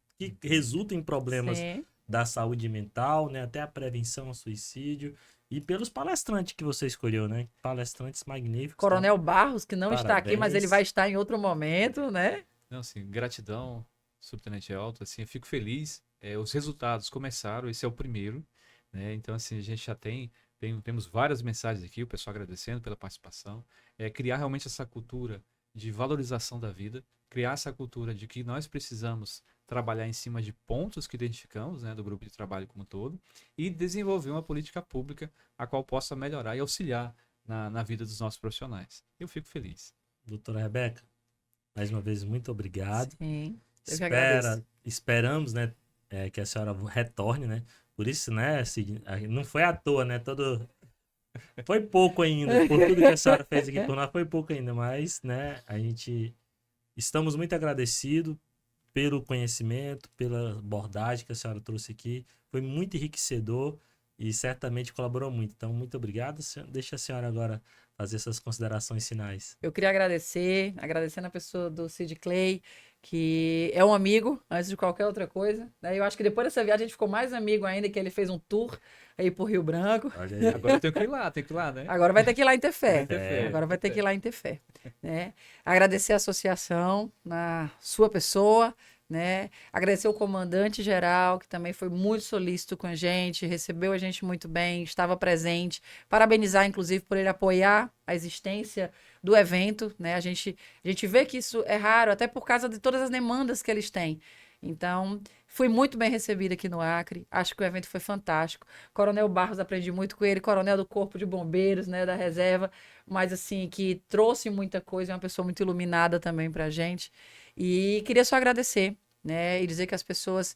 resulta em problemas Sim. da saúde mental, né, até a prevenção ao suicídio, e pelos palestrantes que você escolheu, né, palestrantes magníficos. Coronel Barros, que não está aqui, mas Parabéns. ele vai estar em outro momento, né? Não, assim, gratidão, subtenente Elton, assim, eu fico feliz. Os resultados começaram, esse é o primeiro, né? Então, assim, a gente já temos várias mensagens aqui, o pessoal agradecendo pela participação. Criar realmente essa cultura de valorização da vida, criar essa cultura de que nós precisamos trabalhar em cima de pontos que identificamos, né, do grupo de trabalho como um todo, e desenvolver uma política pública a qual possa melhorar e auxiliar na vida dos nossos profissionais. Eu fico feliz. Doutora Rebeca, mais uma vez, muito obrigado. Sim. Eu que agradeço. Esperamos, né, que a senhora retorne, né? Por isso, né, Cid, não foi à toa, né? Foi pouco ainda, por tudo que a senhora fez aqui por nós, foi pouco ainda, mas, né, a gente estamos muito agradecidos pelo conhecimento, pela abordagem que a senhora trouxe aqui. Foi muito enriquecedor e certamente colaborou muito. Então, muito obrigado. Deixa a senhora agora fazer essas considerações finais. Eu queria agradecendo a pessoa do Cid Clay, que é um amigo antes de qualquer outra coisa, né? Eu acho que depois dessa viagem a gente ficou mais amigo ainda, que ele fez um tour aí por Rio Branco. Olha aí. Agora eu tenho que ir lá, né? Agora vai ter que ir lá em ter fé. É. Agora vai ter que ir lá em ter fé, né? Agradecer a associação na sua pessoa, né? Agradecer o comandante geral, que também foi muito solícito com a gente, recebeu a gente muito bem, estava presente. Parabenizar, inclusive, por ele apoiar a existência do evento, né? A gente vê que isso é raro, até por causa de todas as demandas que eles têm. Então, fui muito bem recebida aqui no Acre. Acho que o evento foi fantástico. Coronel Barros, aprendi muito com ele, coronel do Corpo de Bombeiros, né, da reserva, mas assim, que trouxe muita coisa, é uma pessoa muito iluminada também pra gente. E queria só agradecer, né, e dizer que as pessoas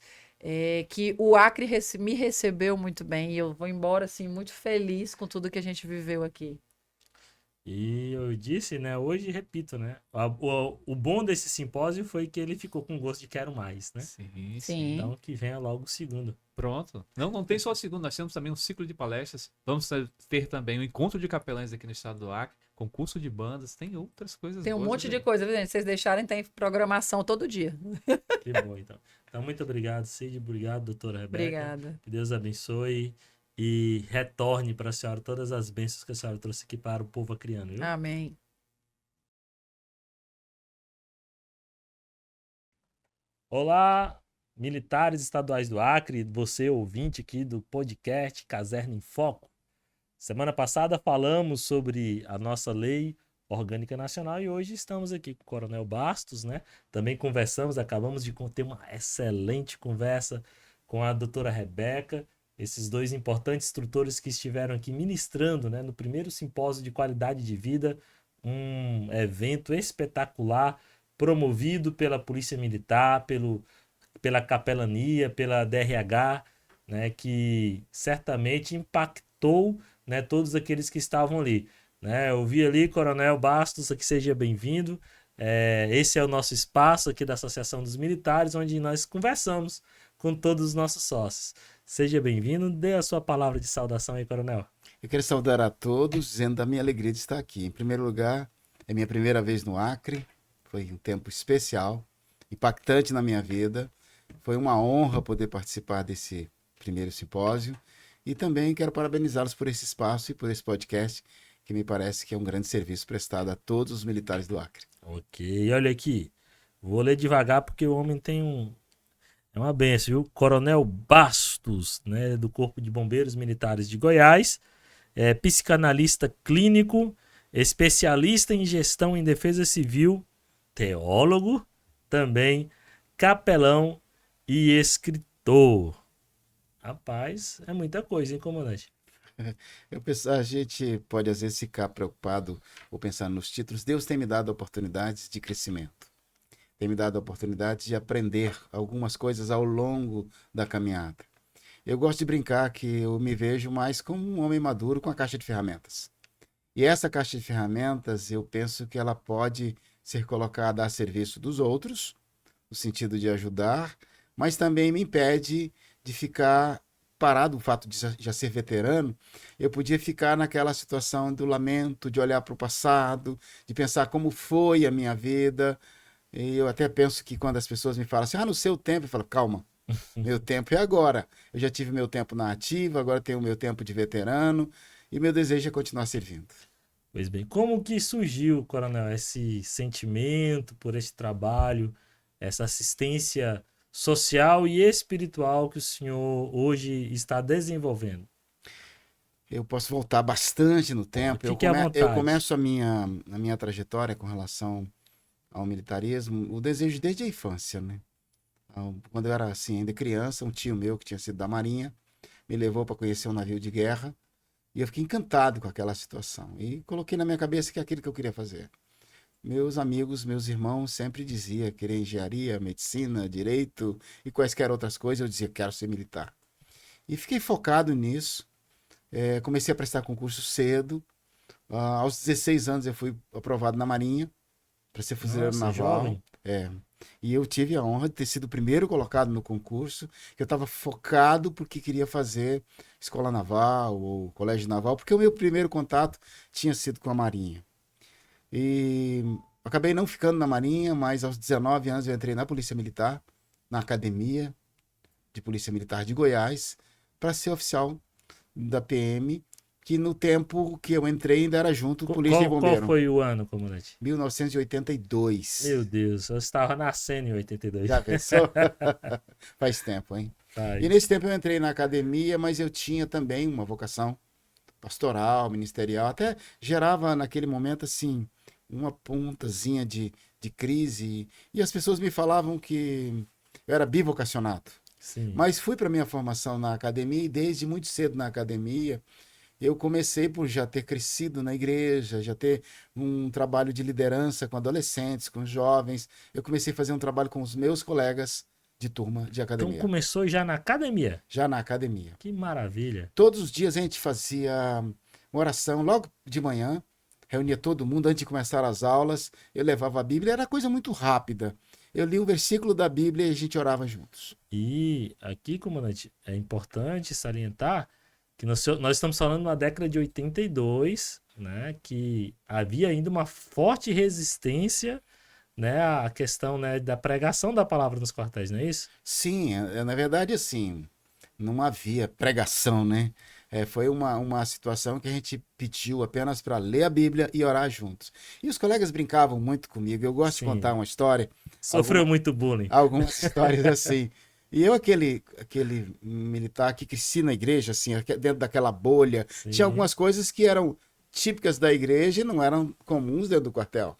que o Acre me recebeu muito bem e eu vou embora assim muito feliz com tudo que a gente viveu aqui. E eu disse, né? Hoje repito, né? O bom desse simpósio foi que ele ficou com gosto de quero mais, né? Sim, sim. Sim. Então que venha logo o segundo. Pronto. Não tem só o segundo, nós temos também um ciclo de palestras. Vamos ter também um encontro de capelães aqui no estado do Acre, concurso de bandas, tem outras coisas Tem um boas monte de aí. coisa, viu, gente? Se vocês deixarem, tem programação todo dia. Que bom, então. Então, muito obrigado, Cid. Obrigado, doutora Rebeca. Obrigada. Que Deus abençoe e retorne para a senhora todas as bênçãos que a senhora trouxe aqui para o povo acriano, viu? Amém. Olá, militares estaduais do Acre, você ouvinte aqui do podcast Caserna em Foco. Semana passada falamos sobre a nossa lei orgânica nacional e hoje estamos aqui com o Coronel Bastos, né? Também conversamos, acabamos de ter uma excelente conversa com a doutora Rebeca, esses dois importantes instrutores que estiveram aqui ministrando, né, no primeiro simpósio de qualidade de vida, um evento espetacular promovido pela Polícia Militar, pela capelania, pela DRH, né, que certamente impactou, né, todos aqueles que estavam ali. Né? Eu vi ali, Coronel Bastos, que seja bem-vindo. Esse é o nosso espaço aqui da Associação dos Militares, onde nós conversamos com todos os nossos sócios. Seja bem-vindo, dê a sua palavra de saudação aí, Coronel. Eu quero saudar a todos, dizendo da minha alegria de estar aqui. Em primeiro lugar, é minha primeira vez no Acre, foi um tempo especial, impactante na minha vida. Foi uma honra poder participar desse primeiro simpósio e também quero parabenizá-los por esse espaço e por esse podcast, que me parece que é um grande serviço prestado a todos os militares do Acre. Ok, olha aqui, vou ler devagar porque o homem tem é uma benção, viu? Coronel Bastos, né, do Corpo de Bombeiros Militares de Goiás, psicanalista clínico, especialista em gestão em defesa civil, teólogo, também capelão e escritor. Rapaz, é muita coisa, hein, comandante? A gente pode às vezes ficar preocupado ou pensar nos títulos. Deus tem me dado oportunidades de crescimento. Tem me dado a oportunidade de aprender algumas coisas ao longo da caminhada. Eu gosto de brincar que eu me vejo mais como um homem maduro com a caixa de ferramentas. E essa caixa de ferramentas, eu penso que ela pode ser colocada a serviço dos outros, no sentido de ajudar, mas também me impede de ficar parado. O fato de já ser veterano, eu podia ficar naquela situação do lamento, de olhar para o passado, de pensar como foi a minha vida. E eu até penso que quando as pessoas me falam assim, no seu tempo, eu falo, calma, meu tempo é agora. Eu já tive meu tempo na ativa, agora tenho o meu tempo de veterano e meu desejo é continuar servindo. Pois bem, como que surgiu, Coronel, esse sentimento por esse trabalho, essa assistência social e espiritual que o senhor hoje está desenvolvendo? Eu posso voltar bastante no tempo. Fique à vontade. Eu começo a minha trajetória com relação ao militarismo, o desejo desde a infância, né? Quando eu era assim, ainda criança, um tio meu que tinha sido da Marinha me levou para conhecer um navio de guerra e eu fiquei encantado com aquela situação e coloquei na minha cabeça que é aquilo que eu queria fazer. Meus amigos, meus irmãos sempre diziam querer engenharia, medicina, direito e quaisquer outras coisas. Eu dizia quero ser militar. E fiquei focado nisso. Comecei a prestar concurso cedo. Aos 16 anos eu fui aprovado na Marinha para ser fuzileiro naval. Jovem. E eu tive a honra de ter sido o primeiro colocado no concurso. Eu estava focado porque queria fazer escola naval ou colégio naval, porque o meu primeiro contato tinha sido com a Marinha. E acabei não ficando na Marinha, mas aos 19 anos eu entrei na Polícia Militar, na Academia de Polícia Militar de Goiás, para ser oficial da PM, que no tempo que eu entrei ainda era junto com Polícia e Bombeiro. Qual foi o ano, comandante? 1982. Meu Deus, eu estava nascendo em 82. Já pensou? Faz tempo, hein? Faz. E nesse tempo eu entrei na academia, mas eu tinha também uma vocação pastoral, ministerial, até gerava naquele momento assim uma pontazinha de crise e as pessoas me falavam que eu era bivocacionado. Sim. Mas fui para minha formação na academia e desde muito cedo na academia eu comecei por já ter crescido na igreja, já ter um trabalho de liderança com adolescentes, com jovens. Eu comecei a fazer um trabalho com os meus colegas de turma de Então academia. começou já na academia. Já na academia. Que maravilha. Todos os dias a gente fazia uma oração logo de manhã, reunia todo mundo antes de começar as aulas, eu levava a Bíblia, era coisa muito rápida. Eu li um versículo da Bíblia e a gente orava juntos. E aqui, comandante, é importante salientar que nós estamos falando na década de 82, né, que havia ainda uma forte resistência, né, à questão, né, da pregação da palavra nos quartéis, não é isso? Sim, na verdade, assim, não havia pregação, né? Foi uma situação que a gente pediu apenas para ler a Bíblia e orar juntos. E os colegas brincavam muito comigo. Eu gosto de Sim. contar uma história, Sofreu muito bullying. algumas histórias assim. E eu, aquele militar que cresci na igreja, assim, dentro daquela bolha, Sim. tinha algumas coisas que eram típicas da igreja e não eram comuns dentro do quartel.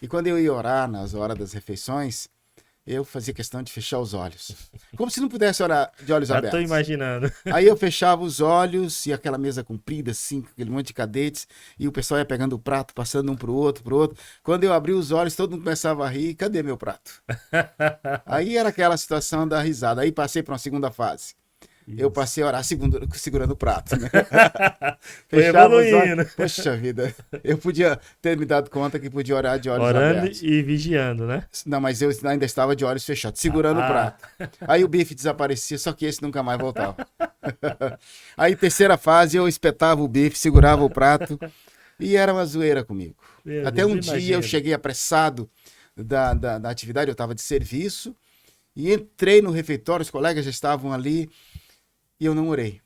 E quando eu ia orar nas horas das refeições, eu fazia questão de fechar os olhos. Como se não pudesse orar de olhos Já tô abertos. imaginando. Aí eu fechava os olhos e aquela mesa comprida, assim, com aquele monte de cadetes, e o pessoal ia pegando o prato, passando um pro outro, pro outro. Quando eu abri os olhos, todo mundo começava a rir. Cadê meu prato? Aí era aquela situação da risada. Aí passei para uma segunda fase. Eu passei a orar segurando o prato, né? Foi Fechava os evoluindo. olhos. Poxa vida, eu podia ter me dado conta que podia orar de olhos Orando abertos. e vigiando, né? Não, mas eu ainda estava de olhos fechados, segurando o prato. Aí o bife desaparecia, só que esse nunca mais voltava. Aí, terceira fase, eu espetava o bife, segurava o prato e era uma zoeira comigo. Meu Até Deus, um dia eu imagino. cheguei apressado da atividade, eu estava de serviço e entrei no refeitório, os colegas já estavam ali e eu não orei.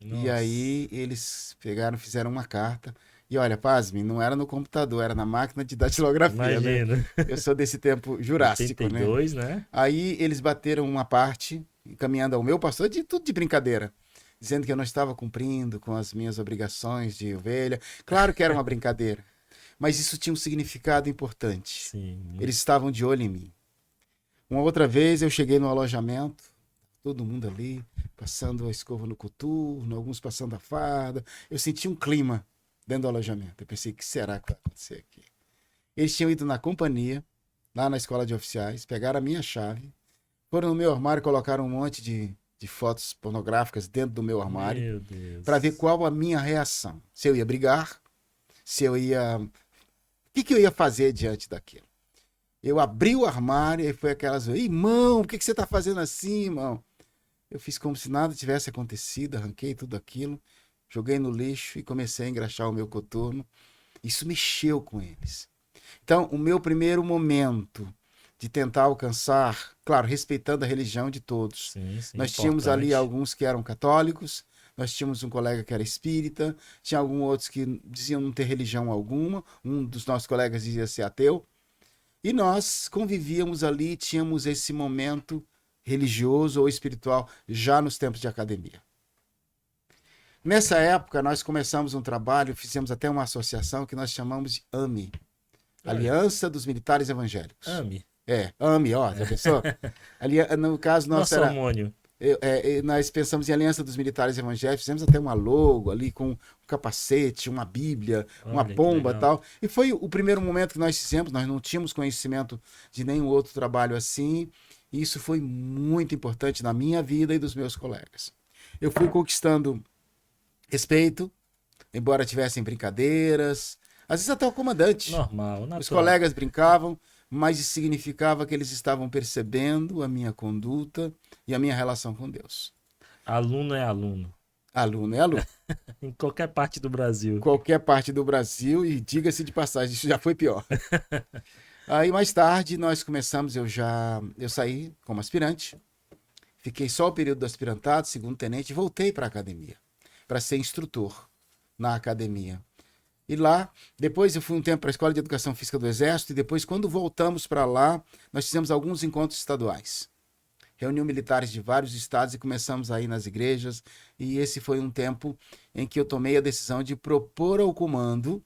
E Nossa. aí eles pegaram, fizeram uma carta. E olha, pasme, não era no computador, era na máquina de datilografia, né? Imagina. Eu sou desse tempo jurássico, né? 82, né? Aí eles bateram uma parte, encaminhando ao meu pastor, de tudo de brincadeira, dizendo que eu não estava cumprindo com as minhas obrigações de ovelha. Claro que era uma brincadeira, mas isso tinha um significado importante. Sim. Eles estavam de olho em mim. Uma outra vez eu cheguei no alojamento, todo mundo ali, passando a escova no coturno, alguns passando a farda. Eu senti um clima dentro do alojamento. Eu pensei, o que será que vai acontecer aqui? Eles tinham ido na companhia, lá na escola de oficiais, pegaram a minha chave, foram no meu armário e colocaram um monte de fotos pornográficas dentro do meu armário Meu Deus. para ver qual a minha reação. Se eu ia brigar, se eu ia... O que eu ia fazer diante daquilo? Eu abri o armário e foi aquelas... Irmão, por que você está fazendo assim, irmão? Eu fiz como se nada tivesse acontecido, arranquei tudo aquilo, joguei no lixo e comecei a engraxar o meu coturno. Isso mexeu com eles. Então, o meu primeiro momento de tentar alcançar, claro, respeitando a religião de todos. Sim, sim, Nós tínhamos ali importante. alguns que eram católicos, nós tínhamos um colega que era espírita, tinha alguns outros que diziam não ter religião alguma, um dos nossos colegas dizia ser ateu, e nós convivíamos ali, tínhamos esse momento religioso ou espiritual já nos tempos de academia. Nessa época, nós começamos um trabalho, fizemos até uma associação que nós chamamos de AME, Aliança dos Militares Evangélicos. Ame. AME, ó, já pensou? No caso, Nosso era... hormônio. nós pensamos em Aliança dos Militares Evangélicos, fizemos até uma logo ali com um capacete, uma bíblia, uma Olha, que pomba e legal. tal. E foi o primeiro momento que nós fizemos, nós não tínhamos conhecimento de nenhum outro trabalho assim, e isso foi muito importante na minha vida e dos meus colegas. Eu fui conquistando respeito, embora tivessem brincadeiras, às vezes até o comandante. Normal, Os natural. colegas brincavam, mas isso significava que eles estavam percebendo a minha conduta e a minha relação com Deus. Aluno é aluno. Aluno é aluno. Em qualquer parte do Brasil. Qualquer parte do Brasil, e diga-se de passagem, isso já foi pior. Aí mais tarde nós começamos, eu saí como aspirante, fiquei só o período do aspirantado, segundo tenente, e voltei para a academia, para ser instrutor na academia. E lá, depois eu fui um tempo para a Escola de Educação Física do Exército, e depois, quando voltamos para lá, nós fizemos alguns encontros estaduais. Reuniu militares de vários estados e começamos a ir nas igrejas, e esse foi um tempo em que eu tomei a decisão de propor ao comando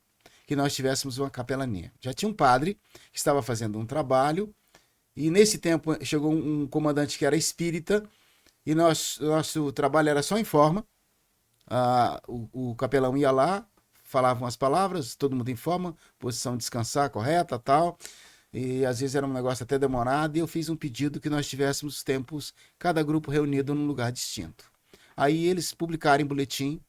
que nós tivéssemos uma capelania. Já tinha um padre que estava fazendo um trabalho, e nesse tempo chegou um comandante que era espírita, e nosso trabalho era só em forma. O capelão ia lá, falavam as palavras, todo mundo em forma, posição de descansar correta, tal. e às vezes era um negócio até demorado, e eu fiz um pedido que nós tivéssemos tempos, cada grupo reunido num lugar distinto. Aí eles publicaram em boletim,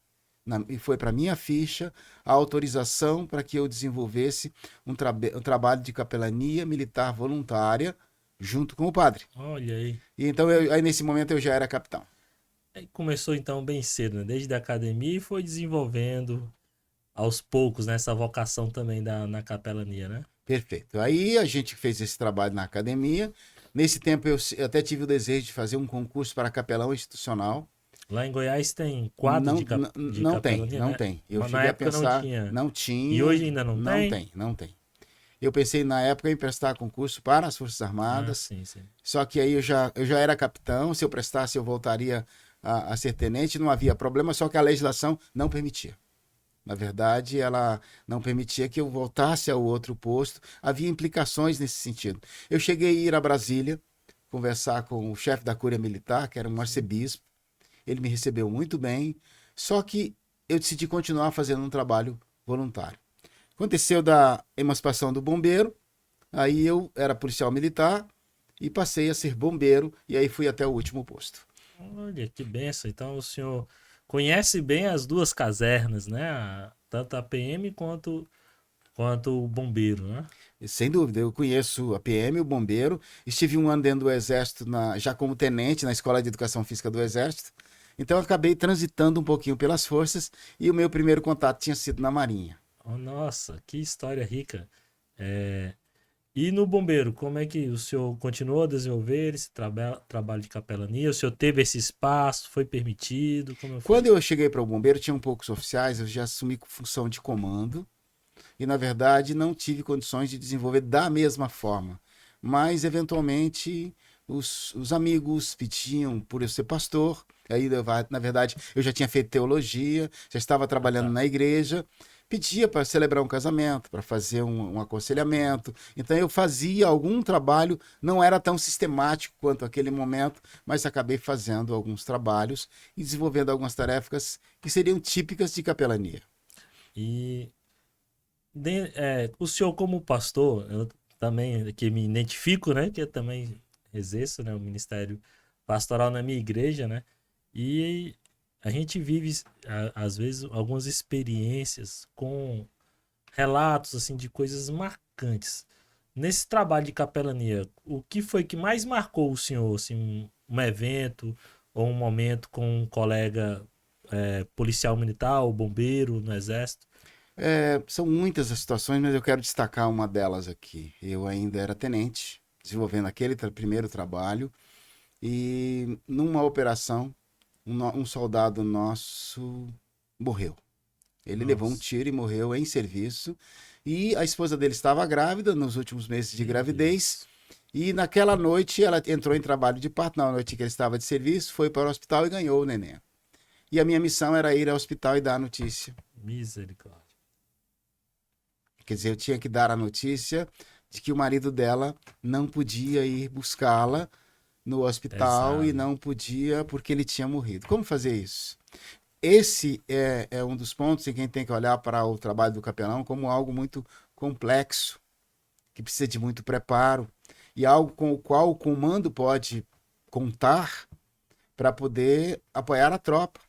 e foi para minha ficha, a autorização para que eu desenvolvesse um trabalho de capelania militar voluntária junto com o padre. Olha aí. E então, aí nesse momento eu já era capitão. Aí começou então bem cedo, né? Desde a academia e foi desenvolvendo aos poucos, né, essa vocação também na capelania, né? Perfeito. Aí a gente fez esse trabalho na academia. Nesse tempo eu até tive o desejo de fazer um concurso para capelão institucional. Lá em Goiás tem quadro de Não tem, capelania, não né? tem. Eu Mas na cheguei a época pensar, não tinha. não tinha. E hoje ainda não tem? Não tem. Eu pensei na época em prestar concurso para as Forças Ah, Armadas, sim, sim. só que aí eu já era capitão, se eu prestasse eu voltaria a ser tenente, não havia problema, só que a legislação não permitia. Na verdade, ela não permitia que eu voltasse ao outro posto, havia implicações nesse sentido. Eu cheguei a ir a Brasília, conversar com o chefe da Cúria Militar, que era um arcebispo, ele me recebeu muito bem, só que eu decidi continuar fazendo um trabalho voluntário. Aconteceu da emancipação do bombeiro, aí eu era policial militar e passei a ser bombeiro, e aí fui até o último posto. Olha, que benção. Então o senhor conhece bem as duas casernas, né? Tanto a PM quanto o bombeiro, né? E, sem dúvida, eu conheço a PM, o bombeiro, estive um ano dentro do Exército, já como tenente na Escola de Educação Física do Exército, então eu acabei transitando um pouquinho pelas forças e o meu primeiro contato tinha sido na Marinha. Oh, nossa, que história rica. É, E no bombeiro, como é que o senhor continuou a desenvolver esse trabalho de capelania? O senhor teve esse espaço? Foi permitido? Como foi? Quando eu cheguei para o bombeiro, tinham poucos oficiais, eu já assumi função de comando e, na verdade, não tive condições de desenvolver da mesma forma. Mas, eventualmente, os amigos pediam por eu ser pastor. Aí, na verdade, eu já tinha feito teologia, já estava trabalhando Tá. na igreja. Pedia para celebrar um casamento, para fazer um aconselhamento. Então, eu fazia algum trabalho, não era tão sistemático quanto aquele momento, mas acabei fazendo alguns trabalhos e desenvolvendo algumas tarefas que seriam típicas de capelania. E o senhor como pastor, eu também aqui me identifico, né? Que eu também exerço, né, o ministério pastoral na minha igreja, né? E a gente vive, às vezes, algumas experiências com relatos, assim, de coisas marcantes. Nesse trabalho de capelania, o que foi que mais marcou o senhor, assim, um evento ou um momento com um colega policial militar ou bombeiro no exército? São muitas as situações, mas eu quero destacar uma delas aqui. Eu ainda era tenente, desenvolvendo aquele primeiro trabalho, e numa operação, um soldado nosso morreu. Ele levou um Nossa, tiro e morreu em serviço. E a esposa dele estava grávida, nos últimos meses de meu gravidez. Deus. E naquela noite ela entrou em trabalho de parto, na noite que ele estava de serviço, foi para o hospital e ganhou o neném. E a minha missão era ir ao hospital e dar a notícia. Misericórdia. Quer dizer, eu tinha que dar a notícia de que o marido dela não podia ir buscá-la no hospital e Pesado. não podia porque ele tinha morrido. Como fazer isso? Esse é um dos pontos em que a gente tem que olhar para o trabalho do capelão como algo muito complexo, que precisa de muito preparo e algo com o qual o comando pode contar para poder apoiar a tropa.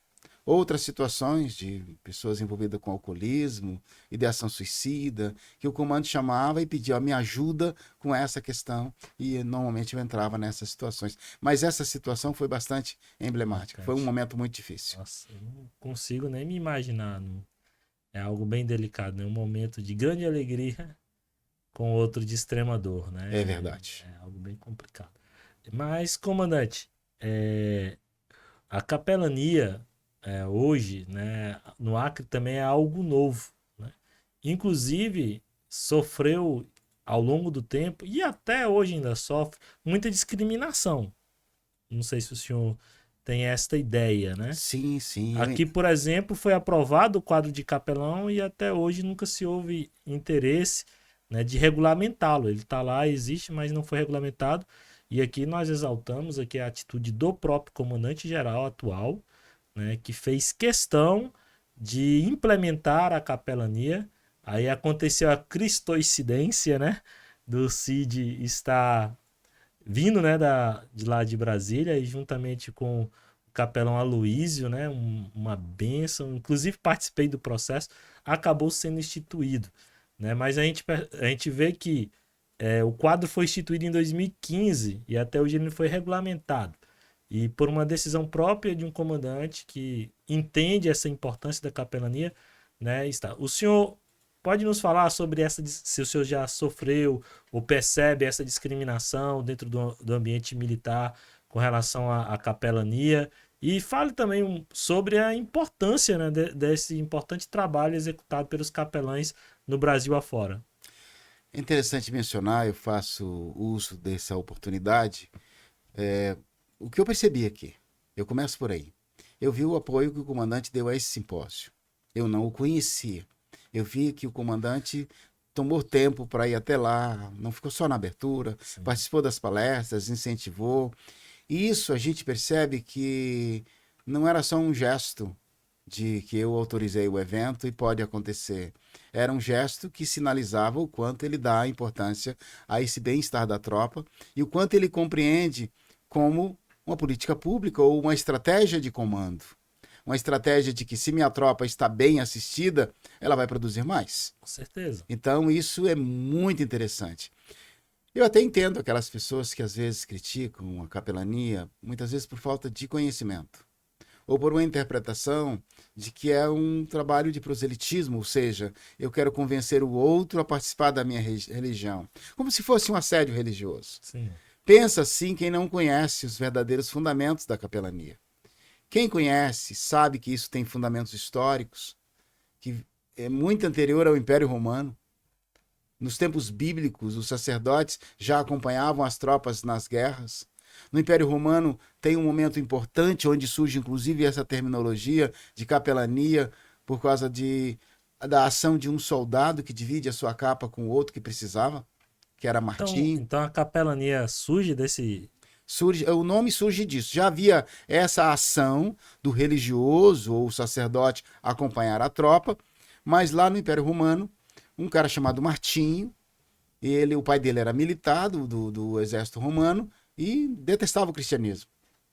Outras situações de pessoas envolvidas com alcoolismo, ideação suicida, que o comando chamava e pedia: me ajuda com essa questão, e normalmente eu entrava nessas situações. Mas essa situação foi bastante emblemática, foi um Marcante. momento muito difícil. Nossa, eu não consigo nem me imaginar. É algo bem delicado, né? Um momento de grande alegria com outro de extrema dor, né? É verdade. É algo bem complicado. Mas, comandante, a capelania hoje, né, no Acre também é algo novo, né? Inclusive, sofreu ao longo do tempo, e até hoje ainda sofre, muita discriminação. Não sei se o senhor tem esta ideia, né? Sim, sim. Aqui, por exemplo, foi aprovado o quadro de capelão e até hoje nunca se houve interesse, né, de regulamentá-lo. Ele está lá, existe, mas não foi regulamentado. E aqui nós exaltamos aqui a atitude do próprio comandante-geral atual, né, que fez questão de implementar a capelania. Aí aconteceu a cristoincidência, né? do Cid está vindo, né, de lá de Brasília, e juntamente com o capelão Aloísio, né, uma bênção, inclusive participei do processo, acabou sendo instituído, né, mas a gente vê que o quadro foi instituído em 2015 e até hoje ele não foi regulamentado. E por uma decisão própria de um comandante que entende essa importância da capelania, né, está. O senhor pode nos falar sobre se o senhor já sofreu ou percebe essa discriminação dentro do ambiente militar com relação à capelania? E fale também sobre a importância, né, desse importante trabalho executado pelos capelães no Brasil afora. É interessante mencionar, eu faço uso dessa oportunidade. O que eu percebi aqui, eu começo por aí. Eu vi o apoio que o comandante deu a esse simpósio. Eu não o conhecia. Eu vi que o comandante tomou tempo para ir até lá, não ficou só na abertura, Sim. participou das palestras, incentivou. E isso a gente percebe que não era só um gesto de que eu autorizei o evento e pode acontecer. Era um gesto que sinalizava o quanto ele dá importância a esse bem-estar da tropa e o quanto ele compreende como uma política pública ou uma estratégia de comando. Uma estratégia de que se minha tropa está bem assistida, ela vai produzir mais. Com certeza. Então isso é muito interessante. Eu até entendo aquelas pessoas que às vezes criticam a capelania, muitas vezes por falta de conhecimento, ou por uma interpretação de que é um trabalho de proselitismo, ou seja, eu quero convencer o outro a participar da minha religião, como se fosse um assédio religioso. Sim. Pensa assim quem não conhece os verdadeiros fundamentos da capelania. Quem conhece sabe que isso tem fundamentos históricos, que é muito anterior ao Império Romano. Nos tempos bíblicos, os sacerdotes já acompanhavam as tropas nas guerras. No Império Romano tem um momento importante onde surge inclusive essa terminologia de capelania por causa da ação de um soldado que divide a sua capa com o outro que precisava, que era Martim. Então a capelania surge desse... O nome surge disso. Já havia essa ação do religioso ou sacerdote acompanhar a tropa, mas lá no Império Romano, um cara chamado Martinho, o pai dele era militar do exército romano e detestava o cristianismo.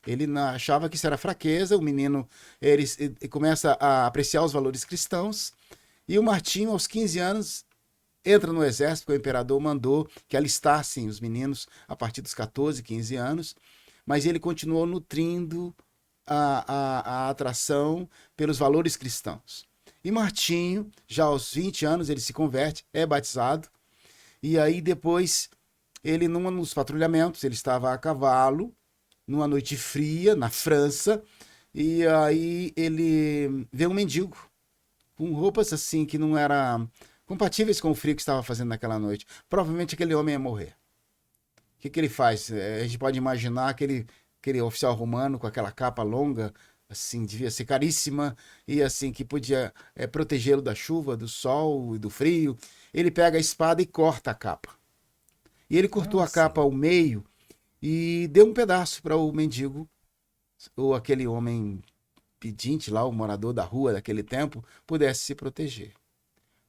Ele achava que isso era fraqueza, o menino ele começa a apreciar os valores cristãos, e o Martinho, aos 15 anos, entra no exército, porque o imperador mandou que alistassem os meninos a partir dos 14, 15 anos, mas ele continuou nutrindo a atração pelos valores cristãos. E Martinho, já aos 20 anos, ele se converte, é batizado, e aí depois, ele num dos patrulhamentos, ele estava a cavalo, numa noite fria, na França, e aí ele vê um mendigo, com roupas assim que não eram compatíveis com o frio que estava fazendo naquela noite. Provavelmente aquele homem ia morrer. O que ele faz? A gente pode imaginar aquele oficial romano com aquela capa longa, assim, devia ser caríssima, e assim, que podia protegê-lo da chuva, do sol e do frio. Ele pega a espada e corta a capa. E ele cortou a capa ao meio e deu um pedaço para o mendigo, ou aquele homem pedinte lá, o morador da rua daquele tempo, pudesse se proteger.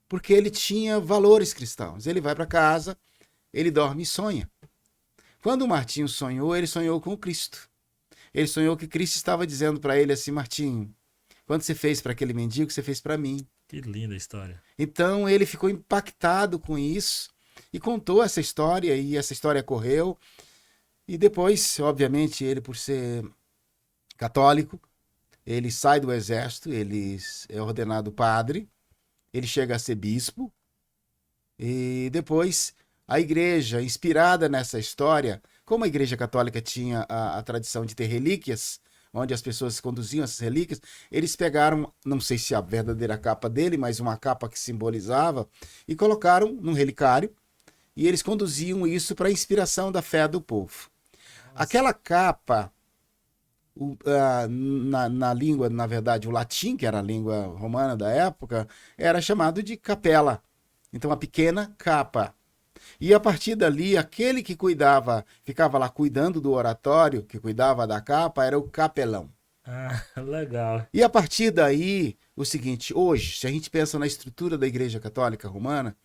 Porque ele tinha valores cristãos. Ele vai para casa, ele dorme e sonha. Quando o Martinho sonhou, ele sonhou com o Cristo. Ele sonhou que Cristo estava dizendo para ele assim: Martinho, quando você fez para aquele mendigo, você fez para mim. Que linda história. Então ele ficou impactado com isso e contou essa história, e essa história correu. E depois, obviamente, ele, por ser católico, ele sai do exército, ele é ordenado padre, ele chega a ser bispo, e depois a igreja, inspirada nessa história, como a igreja católica tinha a tradição de ter relíquias, onde as pessoas conduziam essas relíquias, eles pegaram, não sei se a verdadeira capa dele, mas uma capa que simbolizava, e colocaram num relicário, e eles conduziam isso para a inspiração da fé do povo. Aquela capa, na língua, na verdade, o latim, que era a língua romana da época, era chamado de capela. Então, a pequena capa. E a partir dali, aquele que ficava lá cuidando do oratório, que cuidava da capa, era o capelão. Ah, legal. E a partir daí, o seguinte, hoje, se a gente pensa na estrutura da Igreja Católica Romana,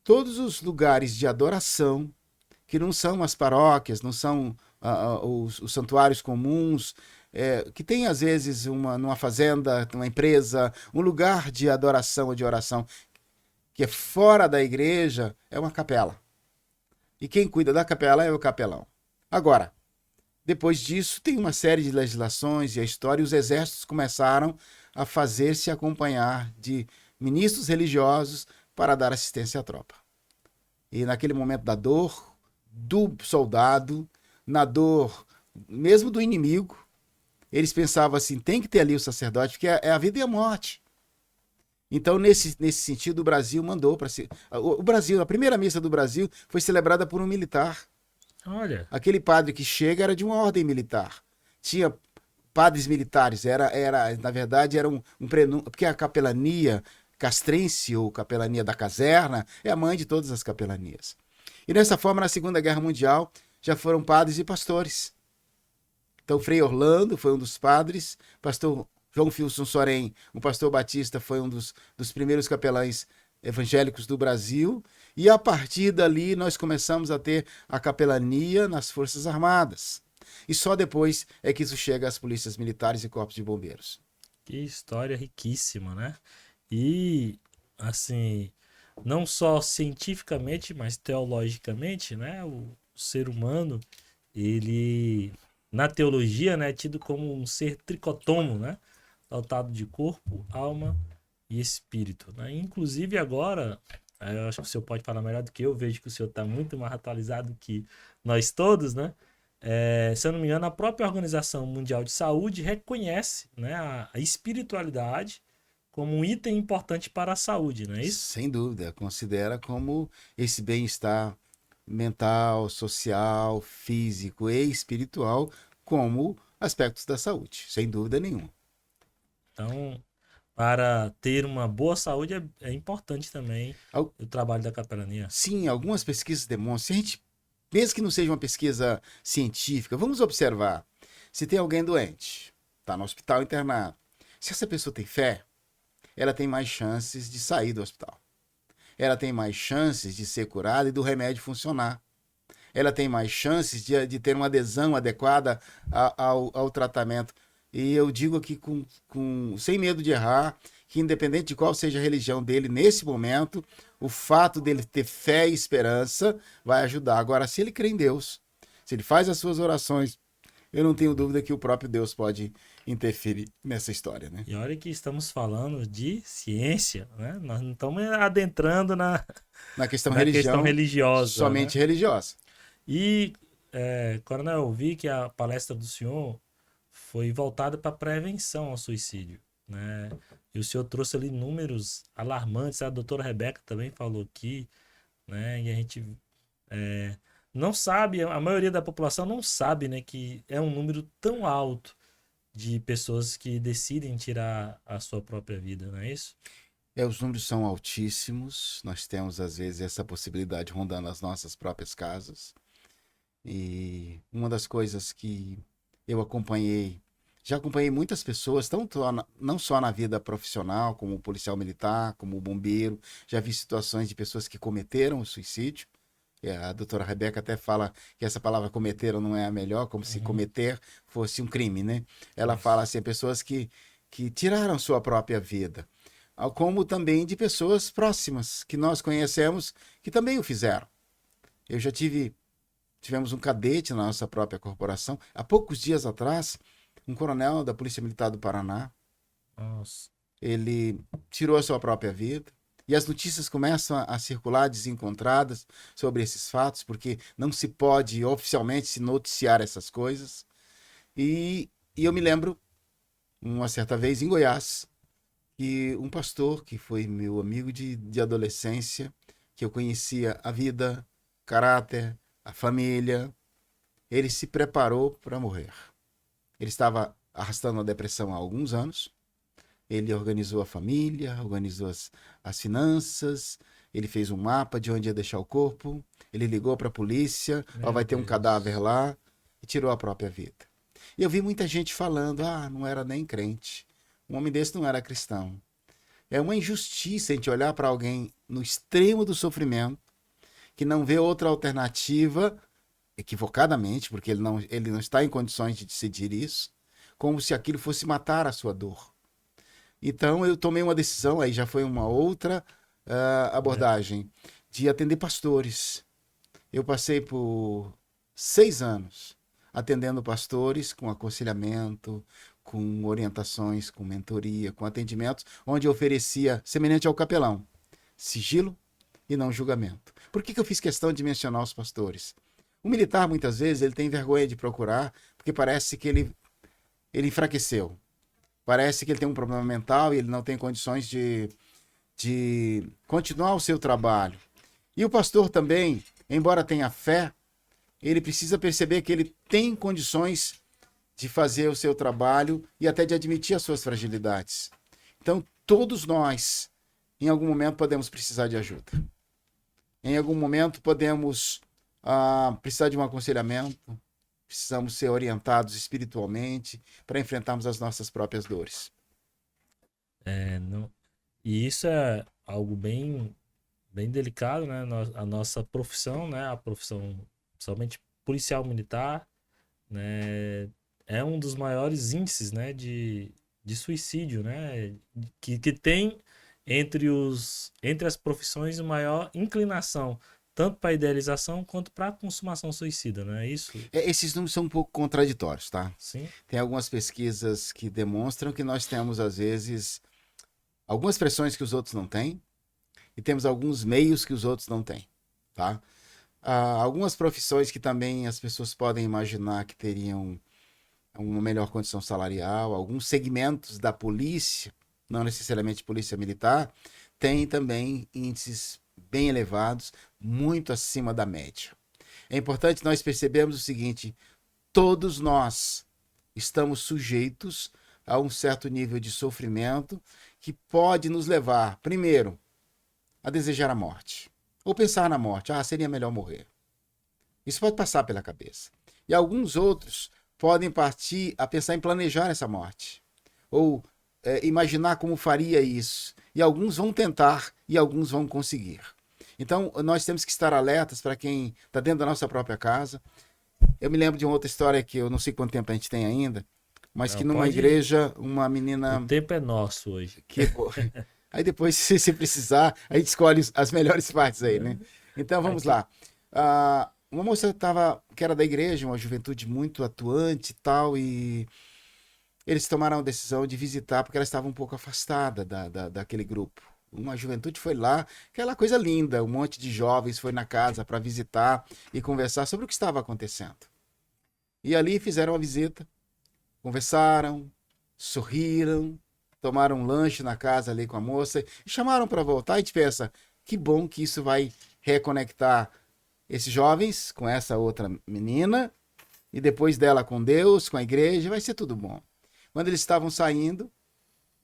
todos os lugares de adoração, que não são as paróquias, não são os santuários comuns, que tem às vezes numa fazenda, numa empresa, um lugar de adoração ou de oração que é fora da igreja, é uma capela. E quem cuida da capela é o capelão. Agora, depois disso, tem uma série de legislações e a história, e os exércitos começaram a fazer-se acompanhar de ministros religiosos para dar assistência à tropa. E naquele momento da dor do soldado, na dor mesmo do inimigo, eles pensavam assim, tem que ter ali o sacerdote, porque é a vida e a morte. Então, nesse sentido, o Brasil mandou para si. O Brasil, a primeira missa do Brasil foi celebrada por um militar. Olha, Aquele padre que chega era de uma ordem militar. Tinha padres militares, na verdade, era um prenúncio, porque a capelania castrense, ou capelania da caserna, é a mãe de todas as capelanias. E dessa forma, na Segunda Guerra Mundial, já foram padres e pastores. Então, Frei Orlando foi um dos padres, pastor João Filson Sorém, um pastor batista, foi um dos primeiros capelães evangélicos do Brasil, e a partir dali nós começamos a ter a capelania nas Forças Armadas. E só depois é que isso chega às polícias militares e corpos de bombeiros. que história riquíssima, né? E, assim, não só cientificamente, mas teologicamente, né? O ser humano, ele, na teologia, né, é tido como um ser tricotomo, né? Dotado de corpo, alma e espírito, né? Inclusive agora, eu acho que o senhor pode falar melhor do que eu, vejo que o senhor está muito mais atualizado que nós todos, né? Se eu não me engano, a própria Organização Mundial de Saúde reconhece, né, a espiritualidade como um item importante para a saúde, não é isso? Sem dúvida, considera como esse bem-estar mental, social, físico e espiritual como aspectos da saúde, sem dúvida nenhuma. Então, para ter uma boa saúde é importante também Al- o trabalho da capelania. Sim, algumas pesquisas demonstram, se a gente, mesmo que não seja uma pesquisa científica, vamos observar, se tem alguém doente, está no hospital internado, se essa pessoa tem fé, ela tem mais chances de sair do hospital. Ela tem mais chances de ser curada e do remédio funcionar. Ela tem mais chances de ter uma adesão adequada ao tratamento. E eu digo aqui sem medo de errar, que independente de qual seja a religião dele, nesse momento, o fato dele ter fé e esperança vai ajudar. Agora, se ele crê em Deus, se ele faz as suas orações, eu não tenho dúvida que o próprio Deus pode interferir nessa história, né? E olha que estamos falando de ciência, né? Nós não estamos adentrando na Na questão religião, religiosa, somente né? religiosa. E, Coronel, eu vi que a palestra do senhor foi voltada para prevenção ao suicídio, né? E o senhor trouxe ali números alarmantes, a doutora Rebeca também falou aqui, né? E a gente não sabe, a maioria da população não sabe, né, que é um número tão alto de pessoas que decidem tirar a sua própria vida, não é isso? Os números são altíssimos, nós temos às vezes essa possibilidade rondando as nossas próprias casas. E uma das coisas que eu já acompanhei muitas pessoas, não só na vida profissional, como policial militar, como bombeiro, já vi situações de pessoas que cometeram o suicídio. E a doutora Rebeca até fala que essa palavra cometeram não é a melhor, como se cometer fosse um crime, né? Ela fala assim, pessoas que tiraram sua própria vida, como também de pessoas próximas que nós conhecemos que também o fizeram. Eu já tivemos um cadete na nossa própria corporação. Há poucos dias atrás, um coronel da Polícia Militar do Paraná, Nossa. ele tirou a sua própria vida. E as notícias começam a circular desencontradas sobre esses fatos, porque não se pode oficialmente se noticiar essas coisas. E eu me lembro, uma certa vez em Goiás, que um pastor que foi meu amigo de adolescência, que eu conhecia a vida, o caráter, a família, ele se preparou para morrer. Ele estava arrastando a depressão há alguns anos. Ele organizou a família, organizou as finanças, ele fez um mapa de onde ia deixar o corpo, ele ligou para a polícia, vai ter um cadáver lá, e tirou a própria vida. E eu vi muita gente falando, não era nem crente, um homem desse não era cristão. É uma injustiça a gente olhar para alguém no extremo do sofrimento, que não vê outra alternativa, equivocadamente, porque ele não está em condições de decidir isso, como se aquilo fosse matar a sua dor. Então eu tomei uma decisão, aí já foi uma outra abordagem, de atender pastores. Eu passei por 6 anos atendendo pastores com aconselhamento, com orientações, com mentoria, com atendimentos, onde eu oferecia, semelhante ao capelão, sigilo e não julgamento. Por que eu fiz questão de mencionar os pastores? O militar, muitas vezes, ele tem vergonha de procurar, porque parece que ele enfraqueceu. Parece que ele tem um problema mental e ele não tem condições de continuar o seu trabalho. E o pastor também, embora tenha fé, ele precisa perceber que ele tem condições de fazer o seu trabalho e até de admitir as suas fragilidades. Então, todos nós, em algum momento, podemos precisar de ajuda. Em algum momento, podemos precisar de um aconselhamento, precisamos ser orientados espiritualmente para enfrentarmos as nossas próprias dores. E isso é algo bem, bem delicado, né? A nossa profissão, né? A profissão, principalmente policial militar, né? É um dos maiores índices, né? De suicídio, né? Que tem entre as profissões a maior inclinação, tanto para a idealização quanto para a consumação suicida, não é isso? Esses números são um pouco contraditórios, tá? Sim. Tem algumas pesquisas que demonstram que nós temos, às vezes, algumas pressões que os outros não têm e temos alguns meios que os outros não têm, tá? Algumas profissões que também as pessoas podem imaginar que teriam uma melhor condição salarial, alguns segmentos da polícia, não necessariamente polícia militar, têm também índices bem elevados, muito acima da média. É importante nós percebermos o seguinte: todos nós estamos sujeitos a um certo nível de sofrimento que pode nos levar, primeiro, a desejar a morte, ou pensar na morte. Seria melhor morrer. Isso pode passar pela cabeça. E alguns outros podem partir a pensar em planejar essa morte, ou imaginar como faria isso. E alguns vão tentar e alguns vão conseguir. Então, nós temos que estar alertas para quem está dentro da nossa própria casa. Eu me lembro de uma outra história que eu não sei quanto tempo a gente tem ainda, mas que numa igreja, uma menina... O tempo é nosso hoje. Aí depois, se precisar, a gente escolhe as melhores partes aí, né? Então, vamos lá. Uma moça que era da igreja, uma juventude muito atuante e tal, e eles tomaram a decisão de visitar porque ela estava um pouco afastada daquele grupo. Uma juventude foi lá, aquela coisa linda, um monte de jovens foi na casa para visitar e conversar sobre o que estava acontecendo. E ali fizeram a visita, conversaram, sorriram, tomaram um lanche na casa ali com a moça e chamaram para voltar. E a gente pensa, que bom que isso vai reconectar esses jovens com essa outra menina e depois dela com Deus, com a igreja, vai ser tudo bom. Quando eles estavam saindo,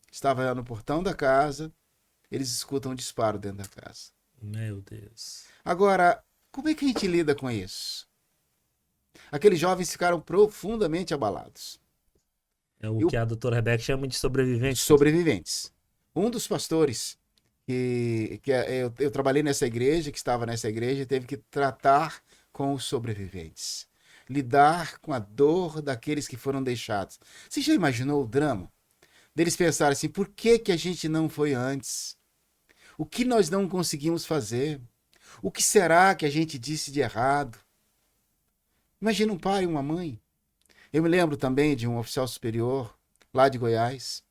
estava no portão da casa, eles escutam um disparo dentro da casa. Meu Deus. Agora, como é que a gente lida com isso? Aqueles jovens ficaram profundamente abalados. É o que a doutora Rebeca chama de sobreviventes. Sobreviventes. Um dos pastores eu trabalhei nessa igreja, que estava nessa igreja, teve que tratar com os sobreviventes. Lidar com a dor daqueles que foram deixados. Você já imaginou o drama? Deles pensarem assim, por que a gente não foi antes? O que nós não conseguimos fazer? O que será que a gente disse de errado? Imagina um pai e uma mãe. Eu me lembro também de um oficial superior lá de Goiás,